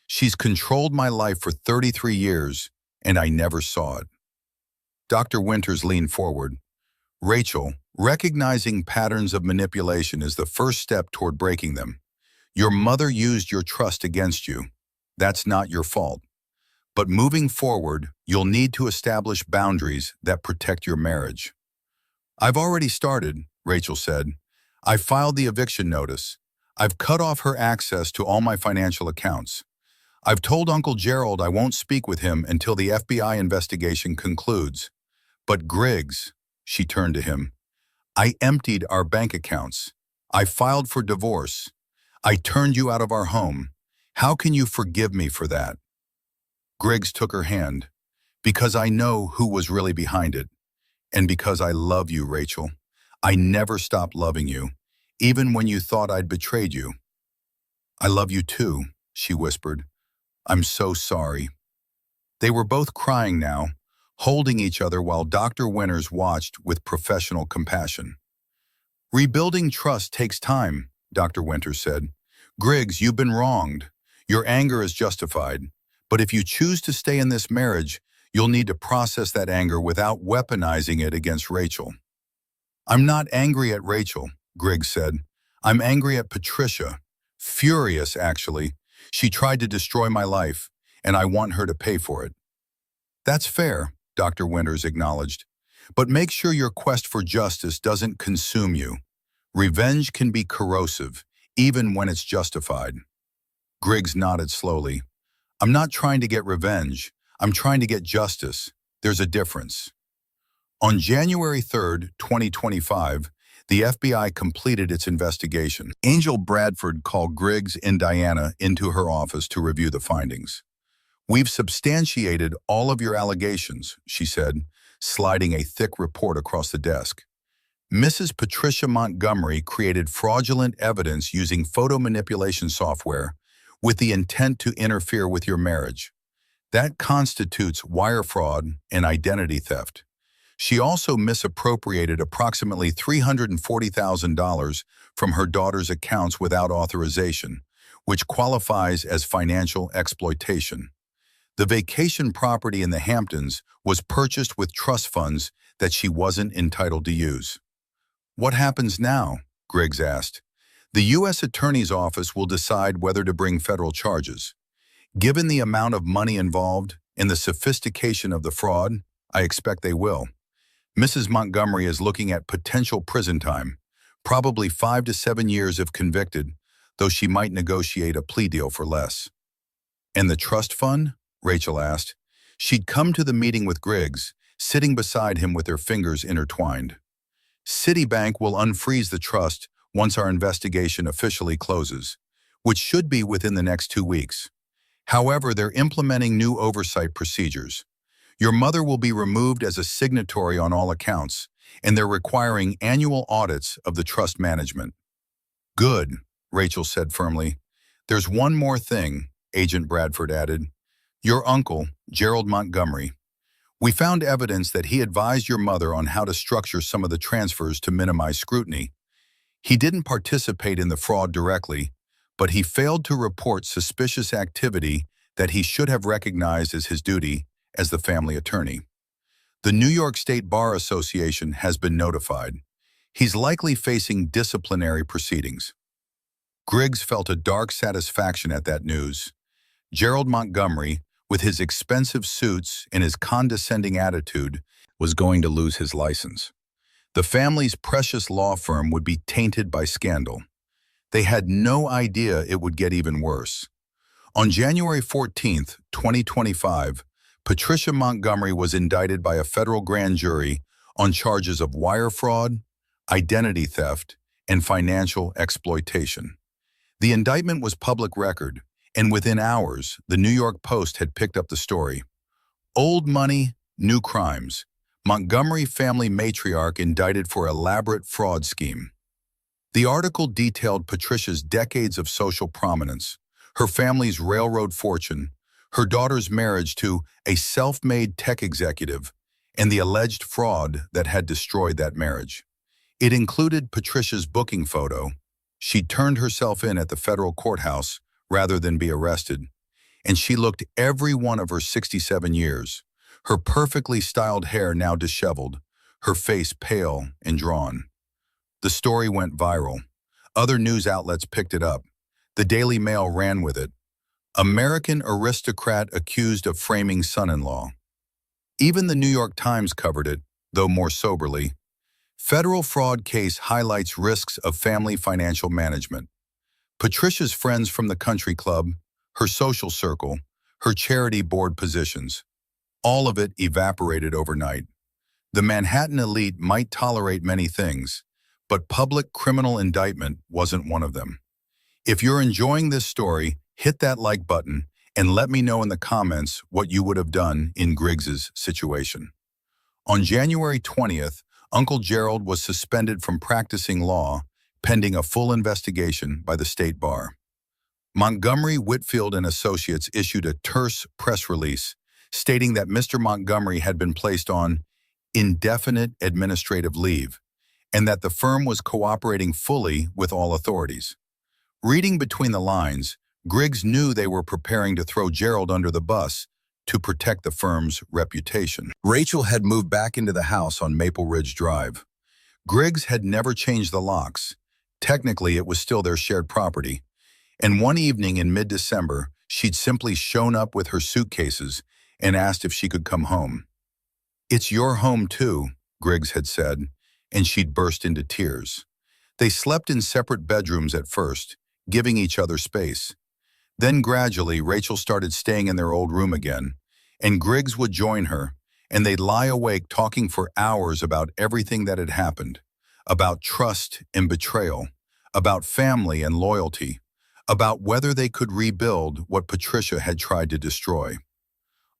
She's controlled my life for 33 years, and I never saw it." Dr. Winters leaned forward. "Rachel, recognizing patterns of manipulation is the first step toward breaking them. Your mother used your trust against you. That's not your fault. But moving forward, you'll need to establish boundaries that protect your marriage." "I've already started," Rachel said. "I've filed the eviction notice. I've cut off her access to all my financial accounts. I've told Uncle Gerald I won't speak with him until the FBI investigation concludes. But Griggs, she turned to him, I emptied our bank accounts. I filed for divorce. I turned you out of our home. How can you forgive me for that? Griggs took her hand. Because I know who was really behind it. And because I love you, Rachel. I never stopped loving you, even when you thought I'd betrayed you. I love you too, she whispered. I'm so sorry. They were both crying now, holding each other while Dr. Winters watched with professional compassion. Rebuilding trust takes time, Dr. Winters said. Griggs, you've been wronged. Your anger is justified. But if you choose to stay in this marriage, you'll need to process that anger without weaponizing it against Rachel. I'm not angry at Rachel, Griggs said. I'm angry at Patricia. Furious, actually. She tried to destroy my life, and I want her to pay for it. That's fair, Dr. Winters acknowledged. But make sure your quest for justice doesn't consume you. Revenge can be corrosive, even when it's justified. Griggs nodded slowly. I'm not trying to get revenge. I'm trying to get justice. There's a difference. On January 3, 2025, the FBI completed its investigation. Angel Bradford called Griggs and Diana into her office to review the findings. We've substantiated all of your allegations, she said, sliding a thick report across the desk. Mrs. Patricia Montgomery created fraudulent evidence using photo manipulation software with the intent to interfere with your marriage. That constitutes wire fraud and identity theft. She also misappropriated approximately $340,000 from her daughter's accounts without authorization, which qualifies as financial exploitation. The vacation property in the Hamptons was purchased with trust funds that she wasn't entitled to use. What happens now? Griggs asked. The U.S. Attorney's Office will decide whether to bring federal charges. Given the amount of money involved and the sophistication of the fraud, I expect they will. Mrs. Montgomery is looking at potential prison time, probably 5 to 7 years if convicted, though she might negotiate a plea deal for less. And the trust fund? Rachel asked. She'd come to the meeting with Griggs, sitting beside him with her fingers intertwined. Citibank will unfreeze the trust once our investigation officially closes, which should be within the next 2 weeks. However, they're implementing new oversight procedures. Your mother will be removed as a signatory on all accounts, and they're requiring annual audits of the trust management. Good, Rachel said firmly. There's one more thing, Agent Bradford added. Your uncle, Gerald Montgomery. We found evidence that he advised your mother on how to structure some of the transfers to minimize scrutiny. He didn't participate in the fraud directly, but he failed to report suspicious activity that he should have recognized as his duty as the family attorney. The New York State Bar Association has been notified. He's likely facing disciplinary proceedings. Griggs felt a dark satisfaction at that news. Gerald Montgomery, with his expensive suits and his condescending attitude, was going to lose his license. The family's precious law firm would be tainted by scandal. They had no idea it would get even worse. On January 14, 2025, Patricia Montgomery was indicted by a federal grand jury on charges of wire fraud, identity theft, and financial exploitation. The indictment was public record, and within hours, the New York Post had picked up the story. Old money, new crimes. Montgomery family matriarch indicted for elaborate fraud scheme. The article detailed Patricia's decades of social prominence, her family's railroad fortune, her daughter's marriage to a self-made tech executive, and the alleged fraud that had destroyed that marriage. It included Patricia's booking photo. She turned herself in at the federal courthouse rather than be arrested, and she looked every one of her 67 years, her perfectly styled hair now disheveled, her face pale and drawn. The story went viral. Other news outlets picked it up. The Daily Mail ran with it. American aristocrat accused of framing son-in-law. Even the New York Times covered it, though more soberly. Federal fraud case highlights risks of family financial management. Patricia's friends from the country club, her social circle, her charity board positions. All of it evaporated overnight. The Manhattan elite might tolerate many things, but public criminal indictment wasn't one of them. If you're enjoying this story, hit that like button and let me know in the comments what you would have done in Griggs's situation. On January 20th, Uncle Gerald was suspended from practicing law, pending a full investigation by the state bar. Montgomery, Whitfield and Associates issued a terse press release stating that Mr. Montgomery had been placed on indefinite administrative leave and that the firm was cooperating fully with all authorities. Reading between the lines, Griggs knew they were preparing to throw Gerald under the bus to protect the firm's reputation. Rachel had moved back into the house on Maple Ridge Drive. Griggs had never changed the locks. Technically, it was still their shared property. And one evening in mid-December, she'd simply shown up with her suitcases and asked if she could come home. "It's your home too," Griggs had said, and she'd burst into tears. They slept in separate bedrooms at first, giving each other space. Then gradually, Rachel started staying in their old room again, and Griggs would join her, and they'd lie awake talking for hours about everything that had happened, about trust and betrayal, about family and loyalty, about whether they could rebuild what Patricia had tried to destroy.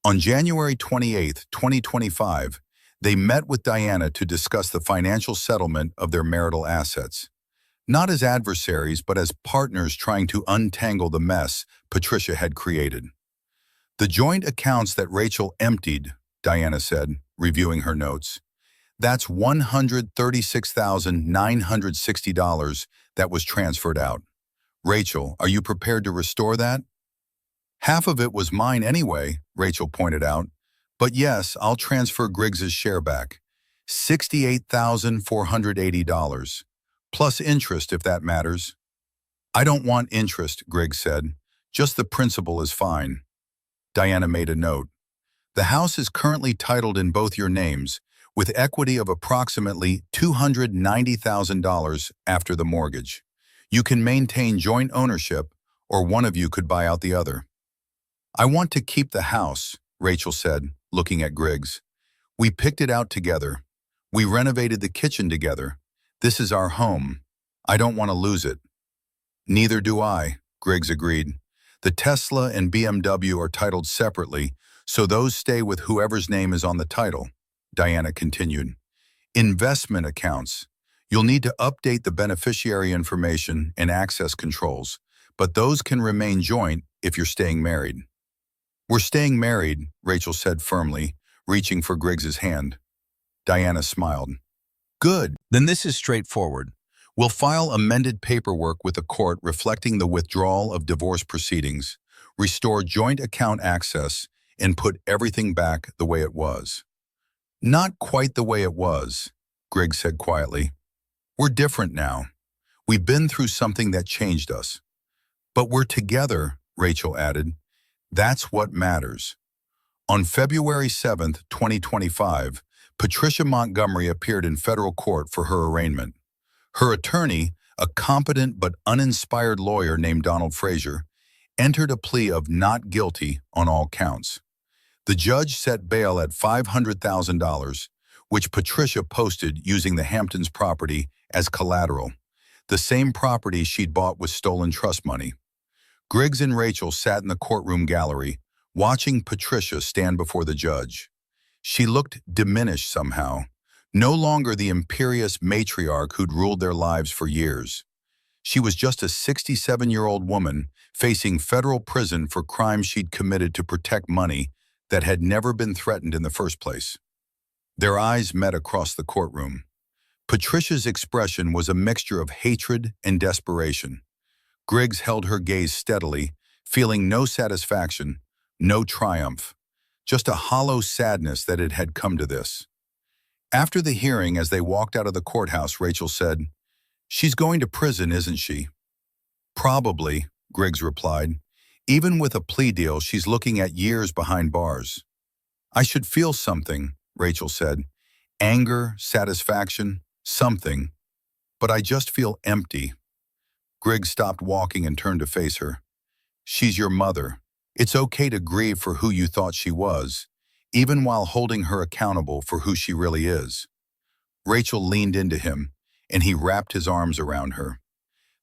On January 28, 2025, they met with Diana to discuss the financial settlement of their marital assets. Not as adversaries, but as partners trying to untangle the mess Patricia had created. "The joint accounts that Rachel emptied," Diana said, reviewing her notes, "that's $136,960 that was transferred out. Rachel, are you prepared to restore that?" "Half of it was mine anyway," Rachel pointed out. "But yes, I'll transfer Griggs's share back. $68,480. Plus interest if that matters." "I don't want interest," Griggs said. "Just the principal is fine." Diana made a note. "The house is currently titled in both your names, with equity of approximately $290,000 after the mortgage. You can maintain joint ownership, or one of you could buy out the other." "I want to keep the house," Rachel said, looking at Griggs. "We picked it out together. We renovated the kitchen together. This is our home. I don't want to lose it." "Neither do I," Griggs agreed. "The Tesla and BMW are titled separately, so those stay with whoever's name is on the title," Diana continued. "Investment accounts. You'll need to update the beneficiary information and access controls, but those can remain joint if you're staying married." "We're staying married," Rachel said firmly, reaching for Griggs's hand. Diana smiled. "Good, then this is straightforward. We'll file amended paperwork with the court reflecting the withdrawal of divorce proceedings, restore joint account access, and put everything back the way it was." "Not quite the way it was," Griggs said quietly. "We're different now. We've been through something that changed us. But we're together," Rachel added. "That's what matters." On February 7th, 2025, Patricia Montgomery appeared in federal court for her arraignment. Her attorney, a competent but uninspired lawyer named Donald Frazier, entered a plea of not guilty on all counts. The judge set bail at $500,000, which Patricia posted using the Hamptons property as collateral, the same property she'd bought with stolen trust money. Griggs and Rachel sat in the courtroom gallery, watching Patricia stand before the judge. She looked diminished somehow, no longer the imperious matriarch who'd ruled their lives for years. She was just a 67-year-old woman facing federal prison for crimes she'd committed to protect money that had never been threatened in the first place. Their eyes met across the courtroom. Patricia's expression was a mixture of hatred and desperation. Griggs held her gaze steadily, feeling no satisfaction, no triumph, just a hollow sadness that it had come to this. After the hearing, as they walked out of the courthouse, Rachel said, "She's going to prison, isn't she?" "Probably," Griggs replied. "Even with a plea deal, she's looking at years behind bars." "I should feel something," Rachel said. "Anger, satisfaction, something. But I just feel empty." Griggs stopped walking and turned to face her. She's your mother. It's okay to grieve for who you thought she was, even while holding her accountable for who she really is. Rachel leaned into him, and he wrapped his arms around her.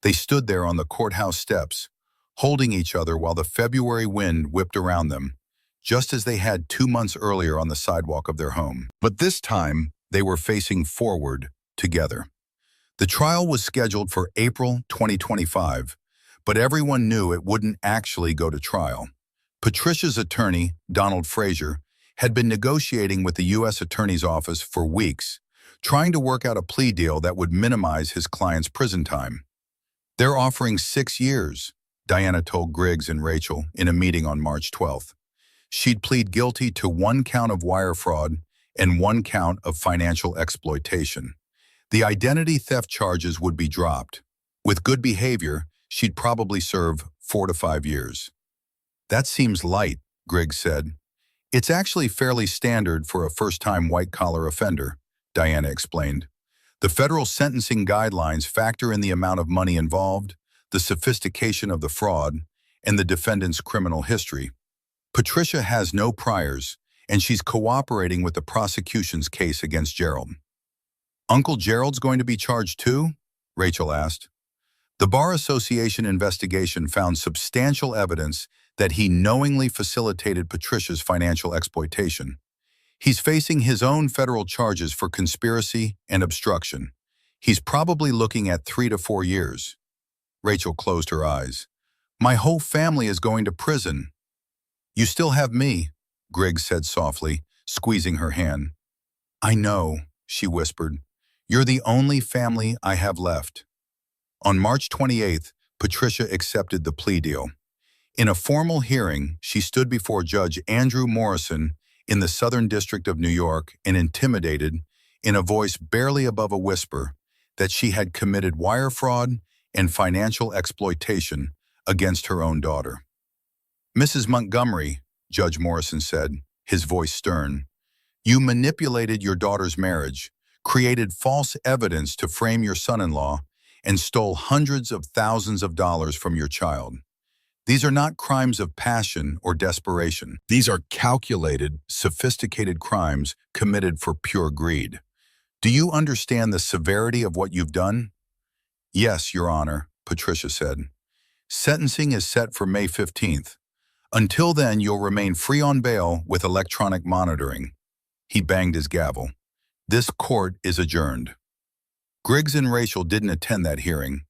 They stood there on the courthouse steps, holding each other while the February wind whipped around them, just as they had 2 months earlier on the sidewalk of their home. But this time, they were facing forward together. The trial was scheduled for April 2025, but everyone knew it wouldn't actually go to trial. Patricia's attorney, Donald Frazier, had been negotiating with the U.S. Attorney's Office for weeks, trying to work out a plea deal that would minimize his client's prison time. They're offering 6 years, Diana told Griggs and Rachel in a meeting on March 12th. She'd plead guilty to 1 count of wire fraud and 1 count of financial exploitation. The identity theft charges would be dropped. With good behavior, she'd probably serve 4 to 5 years. That seems light, Griggs said. It's actually fairly standard for a first-time white-collar offender, Diana explained. The federal sentencing guidelines factor in the amount of money involved, the sophistication of the fraud, and the defendant's criminal history. Patricia has no priors, and she's cooperating with the prosecution's case against Gerald. Uncle Gerald's going to be charged too? Rachel asked. The Bar Association investigation found substantial evidence that he knowingly facilitated Patricia's financial exploitation. He's facing his own federal charges for conspiracy and obstruction. He's probably looking at 3 to 4 years. Rachel closed her eyes. My whole family is going to prison. You still have me, Griggs said softly, squeezing her hand. I know, she whispered. You're the only family I have left. On March 28th, Patricia accepted the plea deal. In a formal hearing, she stood before Judge Andrew Morrison in the Southern District of New York and intimidated, in a voice barely above a whisper, that she had committed wire fraud and financial exploitation against her own daughter. Mrs. Montgomery, Judge Morrison said, his voice stern, you manipulated your daughter's marriage, created false evidence to frame your son-in-law, and stole hundreds of thousands of dollars from your child. These are not crimes of passion or desperation. These are calculated, sophisticated crimes committed for pure greed. Do you understand the severity of what you've done? Yes, Your Honor, Patricia said. Sentencing is set for May 15th. Until then, you'll remain free on bail with electronic monitoring. He banged his gavel. This court is adjourned. Griggs and Rachel didn't attend that hearing.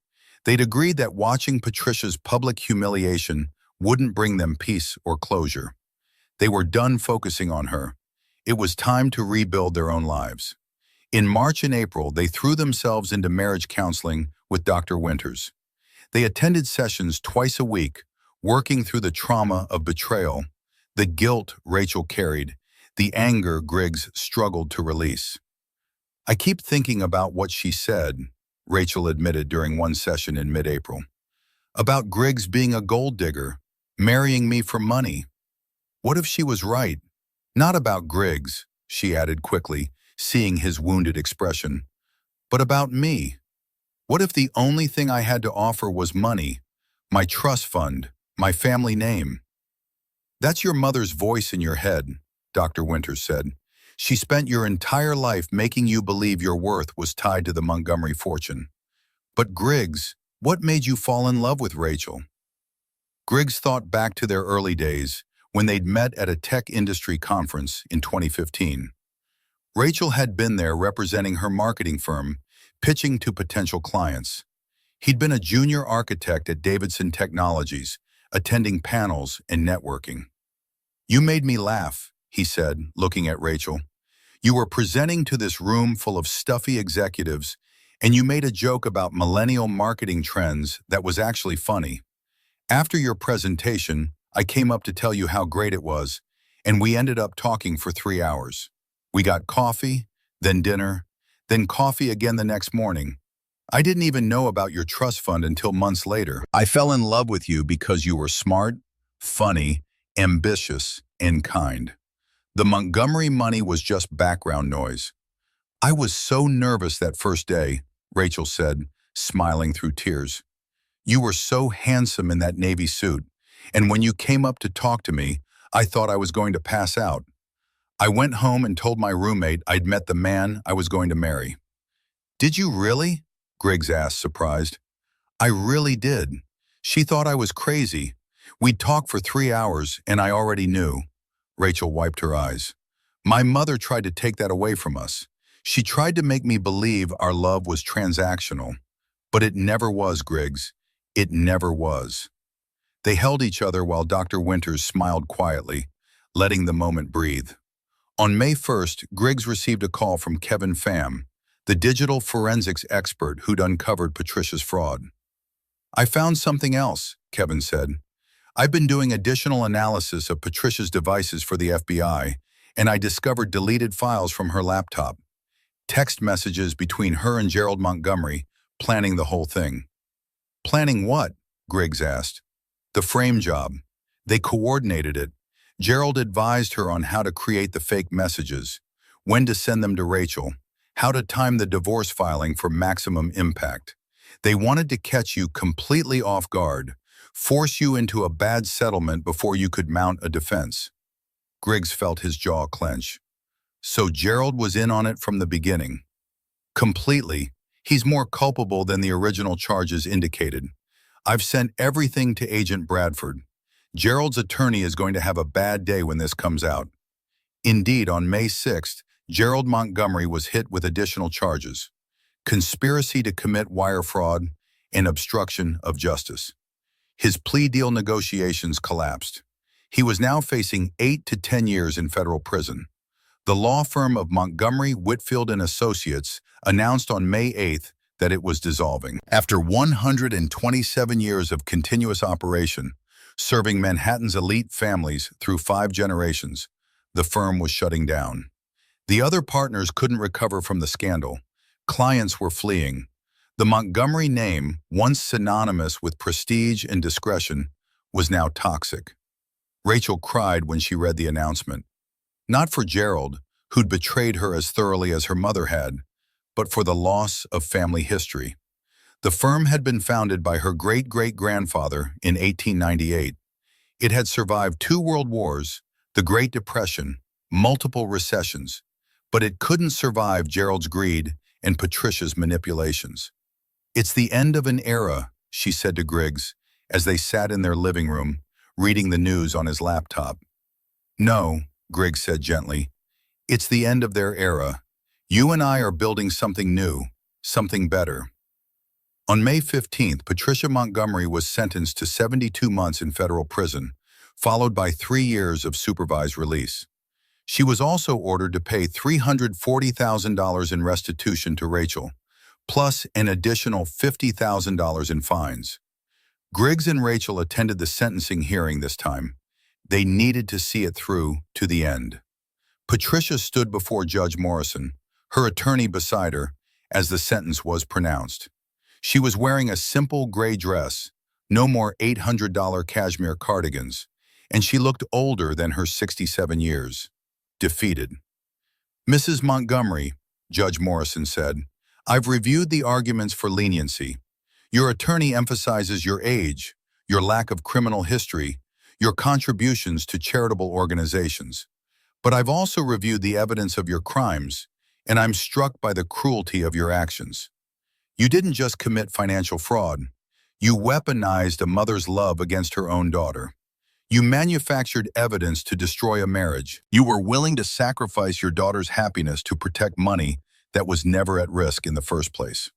They'd agreed that watching Patricia's public humiliation wouldn't bring them peace or closure. They were done focusing on her. It was time to rebuild their own lives. In March and April, they threw themselves into marriage counseling with Dr. Winters. They attended sessions twice a week, working through the trauma of betrayal, the guilt Rachel carried, the anger Griggs struggled to release. I keep thinking about what she said, Rachel admitted during one session in mid-April. About Griggs being a gold digger, marrying me for money. What if she was right? Not about Griggs, she added quickly, seeing his wounded expression, but about me. What if the only thing I had to offer was money, my trust fund, my family name? That's your mother's voice in your head, Dr. Winters said. She spent your entire life making you believe your worth was tied to the Montgomery fortune. But Griggs, what made you fall in love with Rachel? Griggs thought back to their early days when they'd met at a tech industry conference in 2015. Rachel had been there representing her marketing firm, pitching to potential clients. He'd been a junior architect at Davidson Technologies, attending panels and networking. You made me laugh, he said, looking at Rachel. You were presenting to this room full of stuffy executives, and you made a joke about millennial marketing trends that was actually funny. After your presentation, I came up to tell you how great it was, and we ended up talking for 3 hours. We got coffee, then dinner, then coffee again the next morning. I didn't even know about your trust fund until months later. I fell in love with you because you were smart, funny, ambitious, and kind. The Montgomery money was just background noise. I was so nervous that first day, Rachel said, smiling through tears. You were so handsome in that navy suit, And when you came up to talk to me, I thought I was going to pass out. I went home and told my roommate I'd met the man I was going to marry." "Did you really?" Griggs asked, surprised. "I really did. She thought I was crazy. We'd talked for 3 hours, and I already knew." Rachel wiped her eyes. "My mother tried to take that away from us. She tried to make me believe our love was transactional. But it never was, Griggs. It never was." They held each other while Dr. Winters smiled quietly, letting the moment breathe. On May 1st, Griggs received a call from Kevin Pham, the digital forensics expert who'd uncovered Patricia's fraud. "I found something else," Kevin said. "I've been doing additional analysis of Patricia's devices for the FBI, and I discovered deleted files from her laptop. Text messages between her and Gerald Montgomery, planning the whole thing." "Planning what?" Griggs asked. "The frame job. They coordinated it. Gerald advised her on how to create the fake messages, when to send them to Rachel, how to time the divorce filing for maximum impact. They wanted to catch you completely off guard, force you into a bad settlement before you could mount a defense." Griggs felt his jaw clench. "So Gerald was in on it from the beginning." "Completely. He's more culpable than the original charges indicated. I've sent everything to Agent Bradford. Gerald's attorney is going to have a bad day when this comes out." Indeed, on May 6th, Gerald Montgomery was hit with additional charges: conspiracy to commit wire fraud and obstruction of justice. His plea deal negotiations collapsed. He was now facing 8 to 10 years in federal prison. The law firm of Montgomery, Whitfield and Associates announced on May 8th that it was dissolving. After 127 years of continuous operation, serving Manhattan's elite families through 5 generations, the firm was shutting down. The other partners couldn't recover from the scandal. Clients were fleeing. The Montgomery name, once synonymous with prestige and discretion, was now toxic. Rachel cried when she read the announcement. Not for Gerald, who'd betrayed her as thoroughly as her mother had, but for the loss of family history. The firm had been founded by her great-great-grandfather in 1898. It had survived 2 world wars, the Great Depression, multiple recessions, but it couldn't survive Gerald's greed and Patricia's manipulations. "It's the end of an era," she said to Griggs, as they sat in their living room, reading the news on his laptop. "No," Griggs said gently. "It's the end of their era. You and I are building something new, something better." On May 15th, Patricia Montgomery was sentenced to 72 months in federal prison, followed by 3 years of supervised release. She was also ordered to pay $340,000 in restitution to Rachel, plus an additional $50,000 in fines. Griggs and Rachel attended the sentencing hearing this time. They needed to see it through to the end. Patricia stood before Judge Morrison, her attorney beside her, as the sentence was pronounced. She was wearing a simple gray dress, no more $800 cashmere cardigans, and she looked older than her 67 years. Defeated. "Mrs. Montgomery," Judge Morrison said, "I've reviewed the arguments for leniency. Your attorney emphasizes your age, your lack of criminal history, your contributions to charitable organizations. But I've also reviewed the evidence of your crimes, and I'm struck by the cruelty of your actions. You didn't just commit financial fraud. You weaponized a mother's love against her own daughter. You manufactured evidence to destroy a marriage. You were willing to sacrifice your daughter's happiness to protect money that was never at risk in the first place."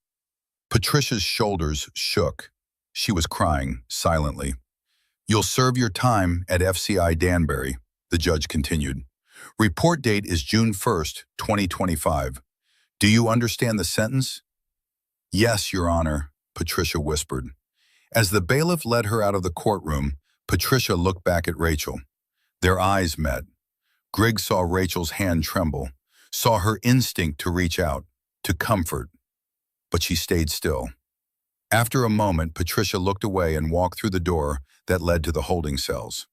Patricia's shoulders shook. She was crying silently. "You'll serve your time at FCI Danbury," the judge continued. "Report date is June 1st, 2025. Do you understand the sentence?" "Yes, Your Honor," Patricia whispered. As the bailiff led her out of the courtroom, Patricia looked back at Rachel. Their eyes met. Griggs saw Rachel's hand tremble, saw her instinct to reach out, to comfort. But she stayed still. After a moment, Patricia looked away and walked through the door that led to the holding cells.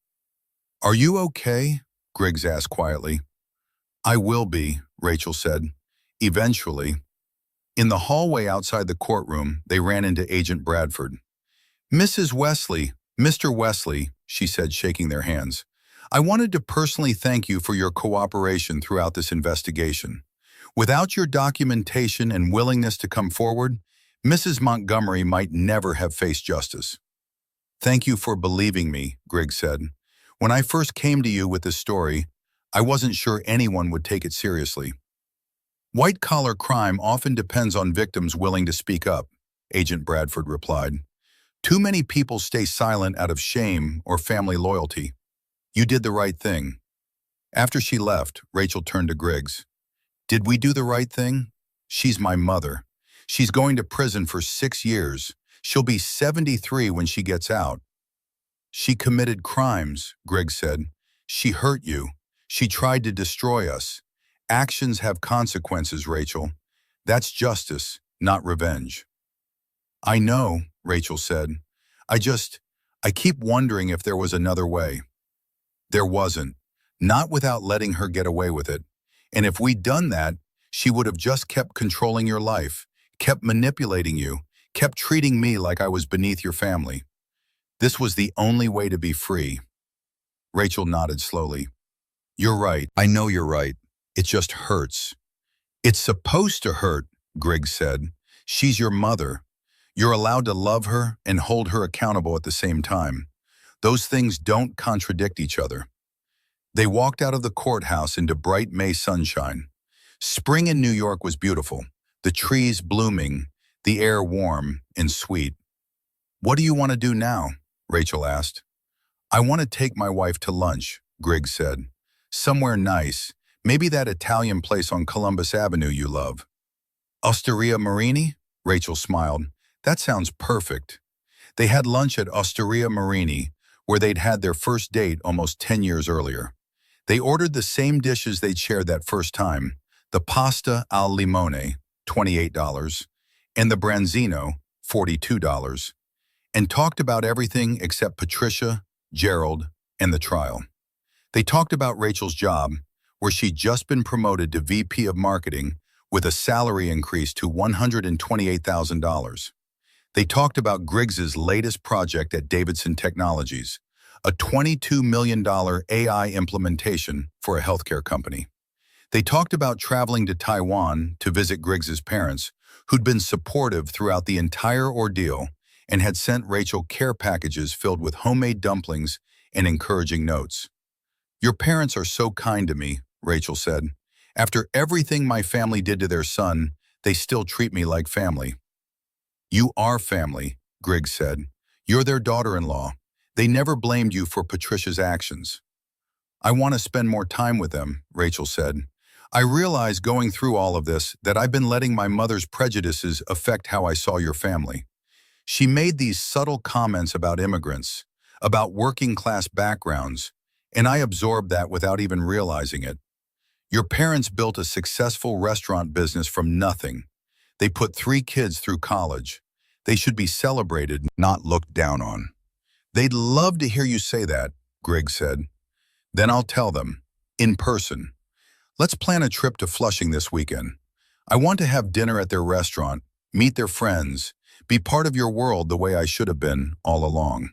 "Are you okay?" Griggs asked quietly. "I will be," Rachel said. "Eventually." In the hallway outside the courtroom, they ran into Agent Bradford. "Mrs. Wesley, Mr. Wesley," she said, shaking their hands. "I wanted to personally thank you for your cooperation throughout this investigation. Without your documentation and willingness to come forward, Mrs. Montgomery might never have faced justice." "Thank you for believing me," Griggs said. "When I first came to you with this story, I wasn't sure anyone would take it seriously." "White-collar crime often depends on victims willing to speak up," Agent Bradford replied. "Too many people stay silent out of shame or family loyalty. You did the right thing." After she left, Rachel turned to Griggs. "Did we do the right thing? She's my mother. She's going to prison for 6 years. She'll be 73 when she gets out." "She committed crimes," Griggs said. "She hurt you. She tried to destroy us. Actions have consequences, Rachel. That's justice, not revenge." "I know," Rachel said. I keep wondering if there was another way." "There wasn't. Not without letting her get away with it. And if we'd done that, she would have just kept controlling your life, kept manipulating you, kept treating me like I was beneath your family. This was the only way to be free." Rachel nodded slowly. "You're right. I know you're right. It just hurts." "It's supposed to hurt," Griggs said. "She's your mother. You're allowed to love her and hold her accountable at the same time. Those things don't contradict each other." They walked out of the courthouse into bright May sunshine. Spring in New York was beautiful, the trees blooming, the air warm and sweet. "What do you want to do now?" Rachel asked. "I want to take my wife to lunch," Griggs said. "Somewhere nice, maybe that Italian place on Columbus Avenue you love." "Osteria Marini?" Rachel smiled. "That sounds perfect." They had lunch at Osteria Marini, where they'd had their first date almost 10 years earlier. They ordered the same dishes they'd shared that first time, the pasta al limone, $28, and the branzino, $42, and talked about everything except Patricia, Gerald, and the trial. They talked about Rachel's job, where she'd just been promoted to VP of Marketing with a salary increase to $128,000. They talked about Griggs's latest project at Davidson Technologies, a $22 million AI implementation for a healthcare company. They talked about traveling to Taiwan to visit Griggs's parents, who'd been supportive throughout the entire ordeal and had sent Rachel care packages filled with homemade dumplings and encouraging notes. "Your parents are so kind to me," Rachel said. "After everything my family did to their son, they still treat me like family." "You are family," Griggs said. "You're their daughter-in-law. They never blamed you for Patricia's actions." "I want to spend more time with them," Rachel said. "I realize going through all of this that I've been letting my mother's prejudices affect how I saw your family. She made these subtle comments about immigrants, about working-class backgrounds, and I absorbed that without even realizing it. Your parents built a successful restaurant business from nothing. They put 3 kids through college. They should be celebrated, not looked down on." "They'd love to hear you say that," Griggs said. "Then I'll tell them, in person. Let's plan a trip to Flushing this weekend. I want to have dinner at their restaurant, meet their friends, be part of your world the way I should have been all along."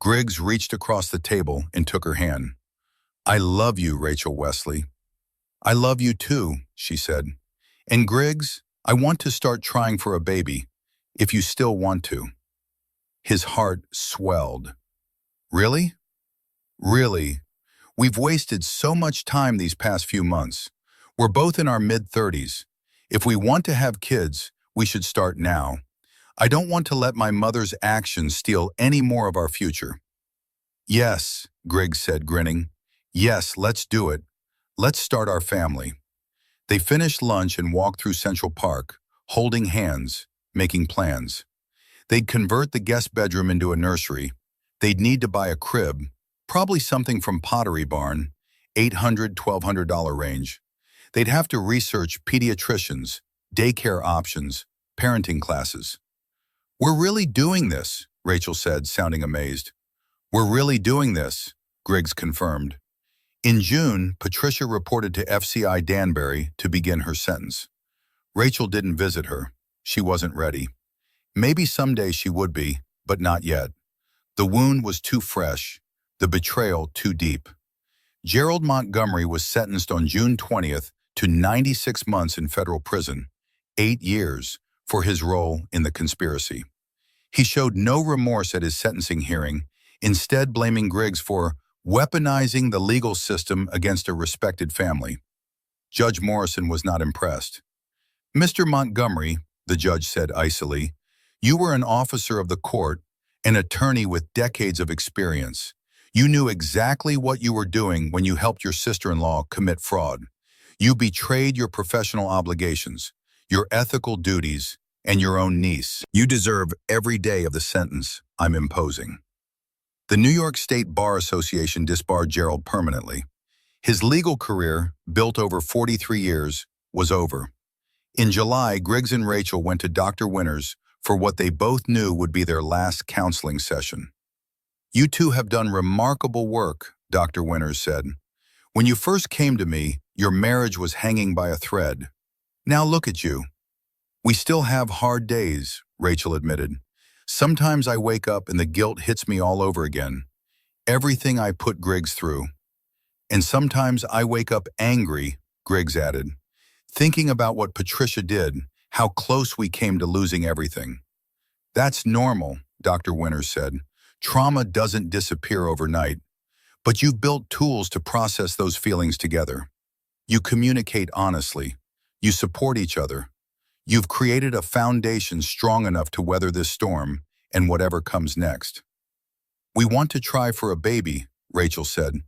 Griggs reached across the table and took her hand. "I love you, Rachel Wesley." "I love you too," she said. "And Griggs, I want to start trying for a baby, if you still want to." His heart swelled. "Really? Really? We've wasted so much time these past few months. We're both in our mid-30s. If we want to have kids, we should start now. I don't want to let my mother's actions steal any more of our future." "Yes," Griggs said, grinning. "Yes, let's do it. Let's start our family." They finished lunch and walked through Central Park, holding hands, making plans. They'd convert the guest bedroom into a nursery. They'd need to buy a crib, probably something from Pottery Barn, $800, $1,200 range. They'd have to research pediatricians, daycare options, parenting classes. "We're really doing this," Rachel said, sounding amazed. "We're really doing this," Griggs confirmed. In June, Patricia reported to FCI Danbury to begin her sentence. Rachel didn't visit her. She wasn't ready. Maybe someday she would be, but not yet. The wound was too fresh. The betrayal too deep. Gerald Montgomery was sentenced on June 20th to 96 months in federal prison, 8 years, for his role in the conspiracy. He showed no remorse at his sentencing hearing, instead blaming Griggs for weaponizing the legal system against a respected family. Judge Morrison was not impressed. "Mr. Montgomery," the judge said icily, "you were an officer of the court, an attorney with decades of experience. You knew exactly what you were doing when you helped your sister-in-law commit fraud. You betrayed your professional obligations, your ethical duties, and your own niece. You deserve every day of the sentence I'm imposing." The New York State Bar Association disbarred Gerald permanently. His legal career, built over 43 years, was over. In July, Griggs and Rachel went to Dr. Winters for what they both knew would be their last counseling session. "You two have done remarkable work," Dr. Winters said. "When you first came to me, your marriage was hanging by a thread. Now look at you." "We still have hard days," Rachel admitted. "Sometimes I wake up and the guilt hits me all over again. Everything I put Griggs through. And sometimes I wake up angry," Griggs added, "thinking about what Patricia did, how close we came to losing everything." "That's normal," Dr. Winters said. "Trauma doesn't disappear overnight. But you've built tools to process those feelings together. You communicate honestly. You support each other. You've created a foundation strong enough to weather this storm and whatever comes next." "We want to try for a baby," Rachel said.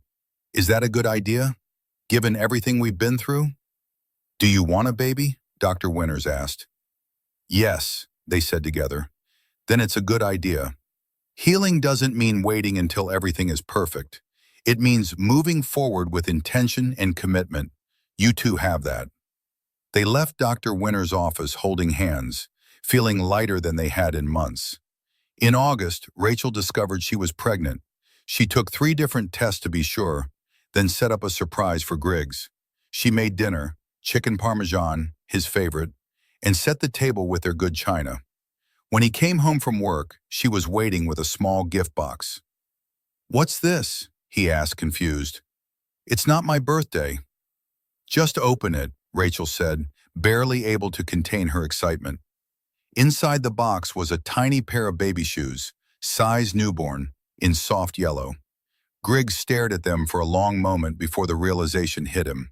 "Is that a good idea, given everything we've been through?" "Do you want a baby?" Dr. Winters asked. "Yes," they said together. "Then it's a good idea. Healing doesn't mean waiting until everything is perfect. It means moving forward with intention and commitment. You two have that." They left Dr. Winters' office holding hands, feeling lighter than they had in months. In August, Rachel discovered she was pregnant. She took 3 different tests to be sure, then set up a surprise for Griggs. She made dinner, chicken parmesan, his favorite, and set the table with their good china. When he came home from work, she was waiting with a small gift box. "What's this?" he asked, confused. "It's not my birthday." "Just open it," Rachel said, barely able to contain her excitement. Inside the box was a tiny pair of baby shoes, size newborn, in soft yellow. Griggs stared at them for a long moment before the realization hit him.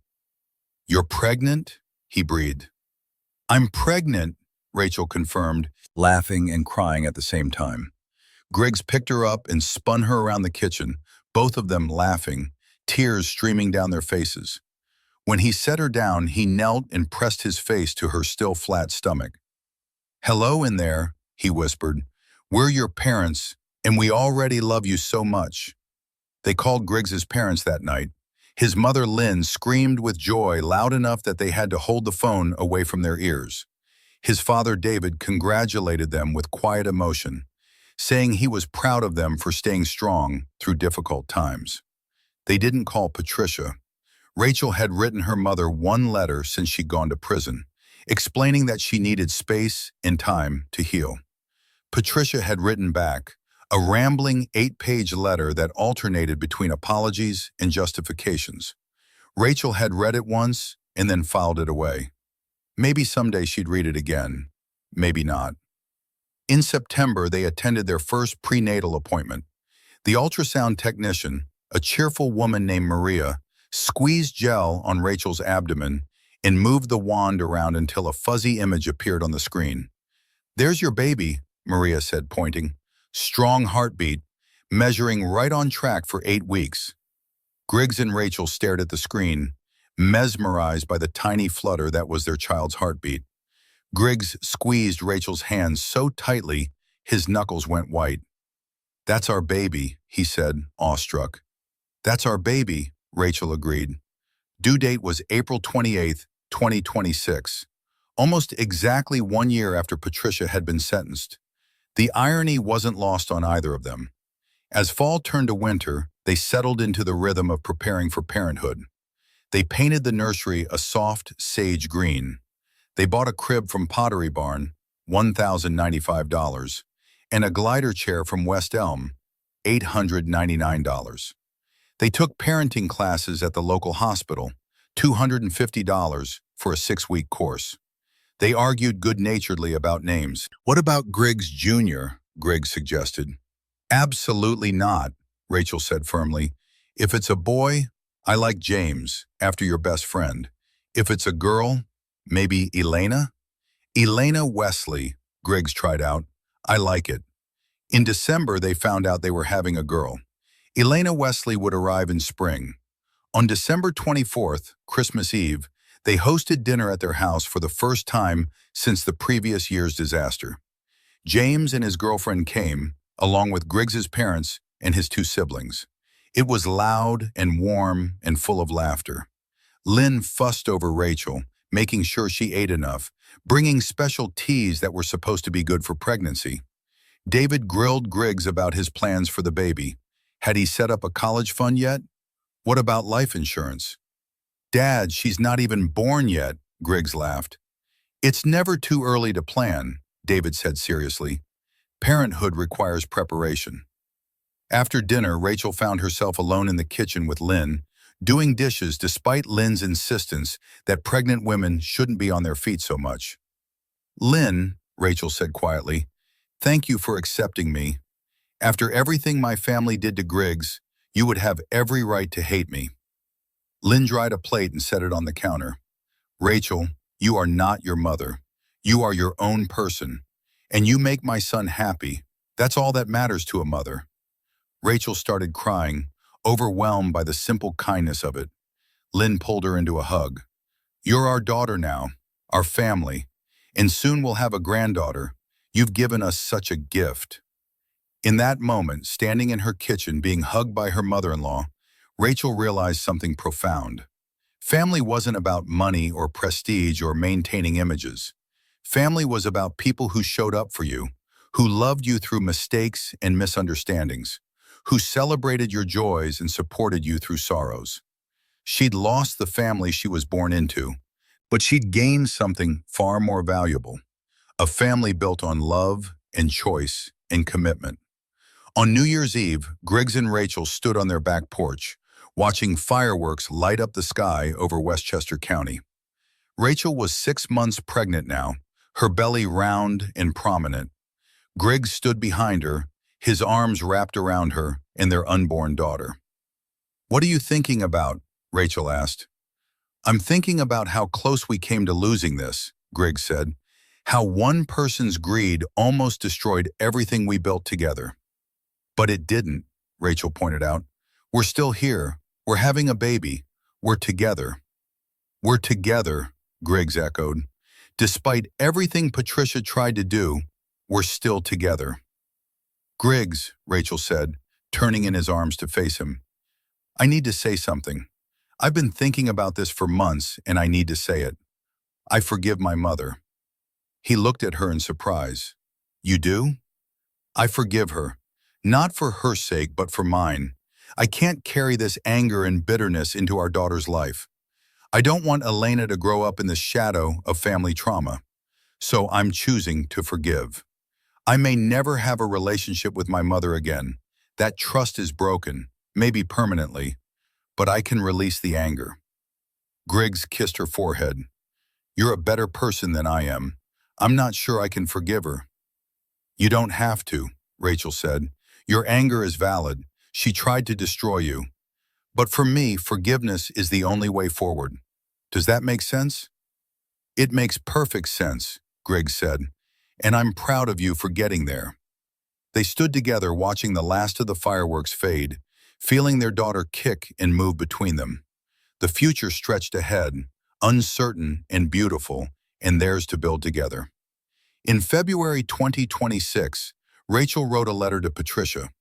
"You're pregnant?" he breathed. "I'm pregnant," Rachel confirmed, laughing and crying at the same time. Griggs picked her up and spun her around the kitchen, both of them laughing, tears streaming down their faces. When he set her down, he knelt and pressed his face to her still flat stomach. "Hello in there," he whispered. "We're your parents, and we already love you so much." They called Griggs's parents that night. His mother, Lynn, screamed with joy loud enough that they had to hold the phone away from their ears. His father, David, congratulated them with quiet emotion, saying he was proud of them for staying strong through difficult times. They didn't call Patricia. Rachel had written her mother one letter since she'd gone to prison, explaining that she needed space and time to heal. Patricia had written back, a rambling 8-page letter that alternated between apologies and justifications. Rachel had read it once and then filed it away. Maybe someday she'd read it again. Maybe not. In September, they attended their first prenatal appointment. The ultrasound technician, a cheerful woman named Maria, squeezed gel on Rachel's abdomen and moved the wand around until a fuzzy image appeared on the screen. "There's your baby," Maria said, pointing. "Strong heartbeat, measuring right on track for 8 weeks." Griggs and Rachel stared at the screen, mesmerized by the tiny flutter that was their child's heartbeat. Griggs squeezed Rachel's hands so tightly his knuckles went white. "That's our baby," he said, awestruck. "That's our baby," Rachel agreed. Due date was April 28th, 2026, almost exactly 1 year after Patricia had been sentenced. The irony wasn't lost on either of them. As fall turned to winter, they settled into the rhythm of preparing for parenthood. They painted the nursery a soft sage green. They bought a crib from Pottery Barn, $1,095, and a glider chair from West Elm, $899. They took parenting classes at the local hospital, $250 for a 6-week course. They argued good-naturedly about names. What about Griggs Jr., Griggs suggested. Absolutely not, Rachel said firmly. If it's a boy, I like James, after your best friend. If it's a girl, maybe Elena? Elena Wesley, Griggs tried out. I like it. In December, they found out they were having a girl. Elena Wesley would arrive in spring. On December 24th, Christmas Eve, they hosted dinner at their house for the first time since the previous year's disaster. James and his girlfriend came, along with Griggs's parents and his 2 siblings. It was loud and warm and full of laughter. Lynn fussed over Rachel, making sure she ate enough, bringing special teas that were supposed to be good for pregnancy. David grilled Griggs about his plans for the baby. Had he set up a college fund yet? What about life insurance? Dad, she's not even born yet, Griggs laughed. It's never too early to plan, David said seriously. Parenthood requires preparation. After dinner, Rachel found herself alone in the kitchen with Lynn, doing dishes despite Lynn's insistence that pregnant women shouldn't be on their feet so much. Lynn, Rachel said quietly, thank you for accepting me. After everything my family did to Griggs, you would have every right to hate me. Lynn dried a plate and set it on the counter. Rachel, you are not your mother. You are your own person. And you make my son happy. That's all that matters to a mother. Rachel started crying, overwhelmed by the simple kindness of it. Lynn pulled her into a hug. You're our daughter now, our family, and soon we'll have a granddaughter. You've given us such a gift. In that moment, standing in her kitchen being hugged by her mother-in-law, Rachel realized something profound. Family wasn't about money or prestige or maintaining images. Family was about people who showed up for you, who loved you through mistakes and misunderstandings, who celebrated your joys and supported you through sorrows. She'd lost the family she was born into, but she'd gained something far more valuable, a family built on love and choice and commitment. On New Year's Eve, Griggs and Rachel stood on their back porch, watching fireworks light up the sky over Westchester County. Rachel was 6 months pregnant now, her belly round and prominent. Griggs stood behind her, his arms wrapped around her and their unborn daughter. What are you thinking about? Rachel asked. I'm thinking about how close we came to losing this, Griggs said. How one person's greed almost destroyed everything we built together. But it didn't, Rachel pointed out. We're still here. We're having a baby. We're together. We're together, Griggs echoed. Despite everything Patricia tried to do, we're still together. Griggs, Rachel said, turning in his arms to face him. I need to say something. I've been thinking about this for months, and I need to say it. I forgive my mother. He looked at her in surprise. You do? I forgive her. Not for her sake, but for mine. I can't carry this anger and bitterness into our daughter's life. I don't want Elena to grow up in the shadow of family trauma. So I'm choosing to forgive. I may never have a relationship with my mother again. That trust is broken, maybe permanently, but I can release the anger. Griggs kissed her forehead. You're a better person than I am. I'm not sure I can forgive her. You don't have to, Rachel said. Your anger is valid. She tried to destroy you. But for me, forgiveness is the only way forward. Does that make sense? It makes perfect sense, Griggs said, and I'm proud of you for getting there. They stood together watching the last of the fireworks fade, feeling their daughter kick and move between them. The future stretched ahead, uncertain and beautiful, and theirs to build together. In February 2026, Rachel wrote a letter to Patricia.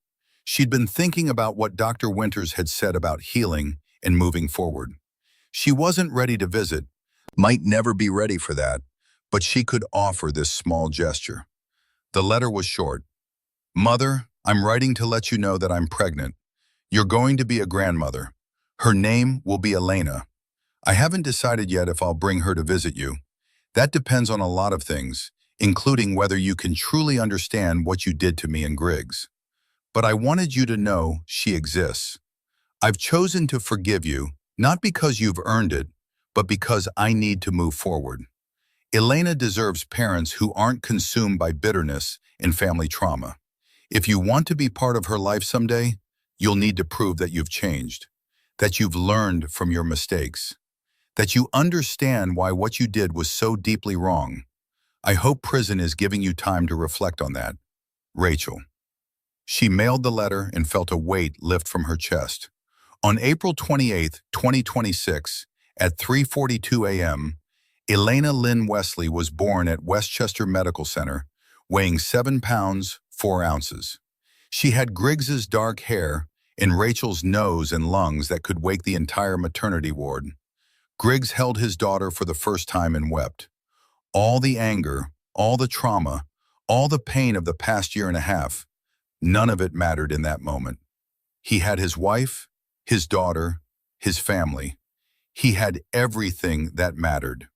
She'd been thinking about what Dr. Winters had said about healing and moving forward. She wasn't ready to visit, might never be ready for that, but she could offer this small gesture. The letter was short. Mother, I'm writing to let you know that I'm pregnant. You're going to be a grandmother. Her name will be Elena. I haven't decided yet if I'll bring her to visit you. That depends on a lot of things, including whether you can truly understand what you did to me and Griggs. but I wanted you to know she exists. I've chosen to forgive you, not because you've earned it, but because I need to move forward. Elena deserves parents who aren't consumed by bitterness and family trauma. If you want to be part of her life someday, you'll need to prove that you've changed, that you've learned from your mistakes, that you understand why what you did was so deeply wrong. I hope prison is giving you time to reflect on that. Rachel. She mailed the letter and felt a weight lift from her chest. On April 28, 2026, at 3:42 a.m., Elena Lynn Wesley was born at Westchester Medical Center, weighing 7 pounds, 4 ounces. She had Griggs's dark hair and Rachel's nose and lungs that could wake the entire maternity ward. Griggs held his daughter for the first time and wept. All the anger, all the trauma, all the pain of the past year and a half, none of it mattered in that moment. He had his wife, his daughter, his family. He had everything that mattered.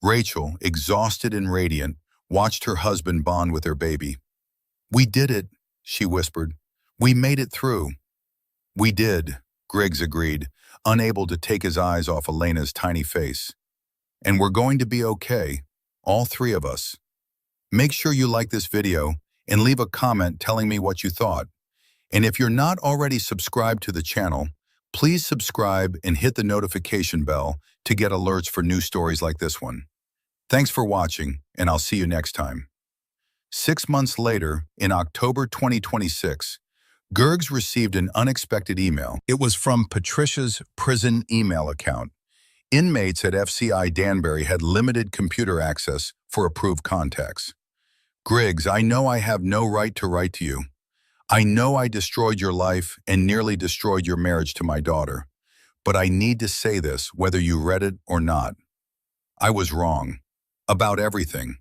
Rachel, exhausted and radiant, watched her husband bond with her baby. "We did it," she whispered. "We made it through." "We did," Griggs agreed, unable to take his eyes off Elena's tiny face. "And we're going to be okay, all three of us." Make sure you like this video and leave a comment telling me what you thought. And if you're not already subscribed to the channel, please subscribe and hit the notification bell to get alerts for new stories like this one. Thanks for watching, and I'll see you next time. 6 months later, in October 2026, Griggs received an unexpected email. It was from Patricia's prison email account. Inmates at FCI Danbury had limited computer access for approved contacts. "Griggs, I know I have no right to write to you. I know I destroyed your life and nearly destroyed your marriage to my daughter. But I need to say this, whether you read it or not. I was wrong. About everything.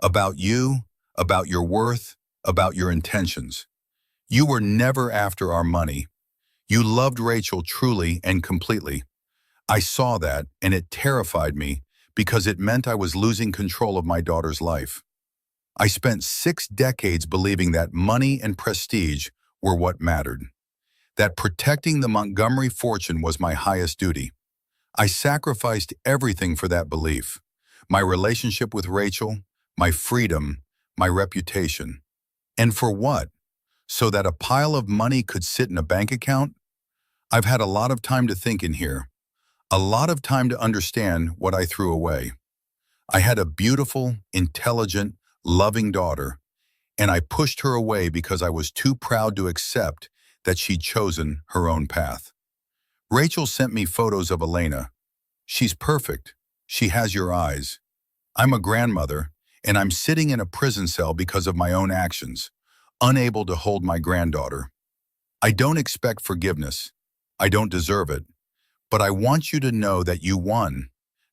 About you, about your worth, about your intentions. You were never after our money. You loved Rachel truly and completely. I saw that, and it terrified me because it meant I was losing control of my daughter's life. I spent 6 decades believing that money and prestige were what mattered, that protecting the Montgomery fortune was my highest duty. I sacrificed everything for that belief, my relationship with Rachel, my freedom, my reputation. And for what? So that a pile of money could sit in a bank account? I've had a lot of time to think in here, a lot of time to understand what I threw away. I had a beautiful, intelligent, loving daughter, and I pushed her away because I was too proud to accept that she'd chosen her own path. Rachel sent me photos of Elena. She's perfect. She has your eyes. I'm a grandmother, and I'm sitting in a prison cell because of my own actions, unable to hold my granddaughter. I don't expect forgiveness. I don't deserve it. But I want you to know that you won,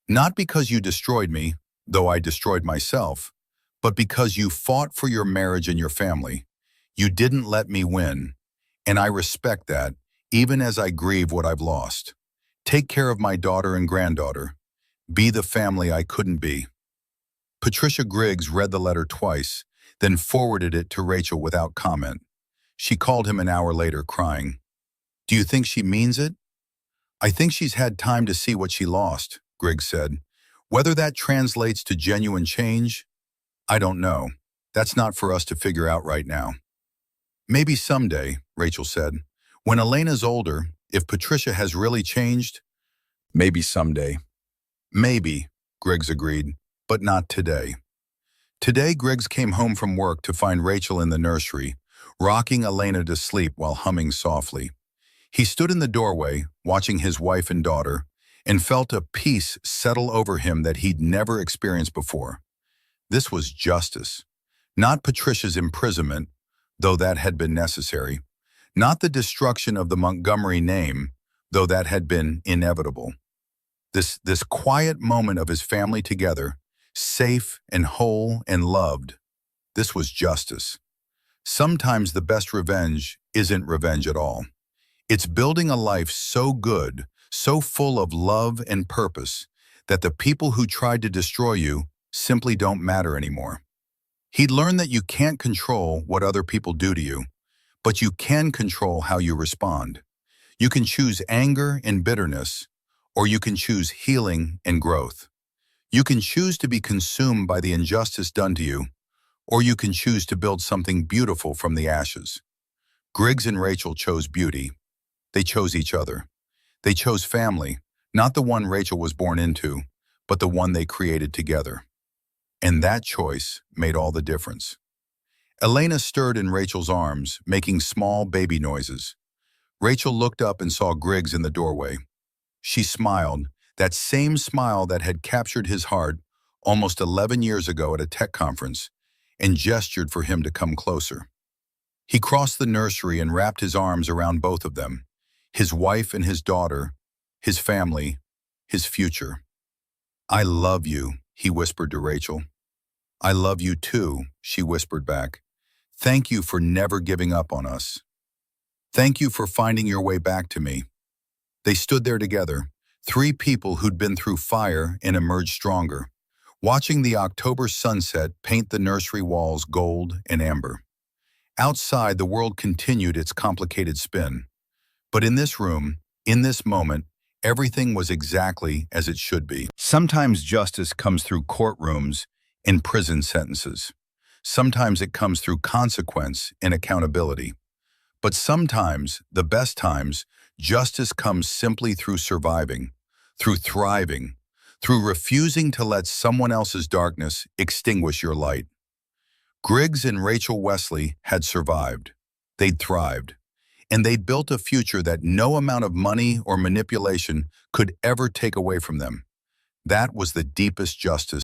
not because you destroyed me, though I destroyed myself, but because you fought for your marriage and your family. You didn't let me win, and I respect that, even as I grieve what I've lost. Take care of my daughter and granddaughter. Be the family I couldn't be. Patricia Griggs read the letter twice, then forwarded it to Rachel without comment. She called him an hour later, crying. "Do you think she means it?" "I think she's had time to see what she lost," Griggs said. "Whether that translates to genuine change, I don't know. That's not for us to figure out right now." "Maybe someday," Rachel said. "When Elena's older, if Patricia has really changed, maybe someday." "Maybe," Griggs agreed, "but not today." Today, Griggs came home from work to find Rachel in the nursery, rocking Elena to sleep while humming softly. He stood in the doorway, watching his wife and daughter, and felt a peace settle over him that he'd never experienced before. This was justice. Not Patricia's imprisonment, though that had been necessary. Not the destruction of the Montgomery name, though that had been inevitable. This quiet moment of his family together, safe and whole and loved, this was justice. Sometimes the best revenge isn't revenge at all. It's building a life so good, so full of love and purpose, that the people who tried to destroy you simply don't matter anymore. He'd learned that you can't control what other people do to you, but you can control how you respond. You can choose anger and bitterness, or you can choose healing and growth. You can choose to be consumed by the injustice done to you, or you can choose to build something beautiful from the ashes. Griggs and Rachel chose beauty. They chose each other. They chose family, not the one Rachel was born into, but the one they created together. And that choice made all the difference. Elena stirred in Rachel's arms, making small baby noises. Rachel looked up and saw Griggs in the doorway. She smiled, that same smile that had captured his heart almost 11 years ago at a tech conference, and gestured for him to come closer. He crossed the nursery and wrapped his arms around both of them, his wife and his daughter, his family, his future. "I love you," he whispered to Rachel. "I love you too," she whispered back. "Thank you for never giving up on us. Thank you for finding your way back to me." They stood there together, three people who'd been through fire and emerged stronger, watching the October sunset paint the nursery walls gold and amber. Outside, the world continued its complicated spin. But in this room, in this moment, everything was exactly as it should be. Sometimes justice comes through courtrooms and prison sentences. Sometimes it comes through consequence and accountability. But sometimes, the best times, justice comes simply through surviving, through thriving, through refusing to let someone else's darkness extinguish your light. Griggs and Rachel Wesley had survived. They'd thrived. And they'd built a future that no amount of money or manipulation could ever take away from them. That was the deepest justice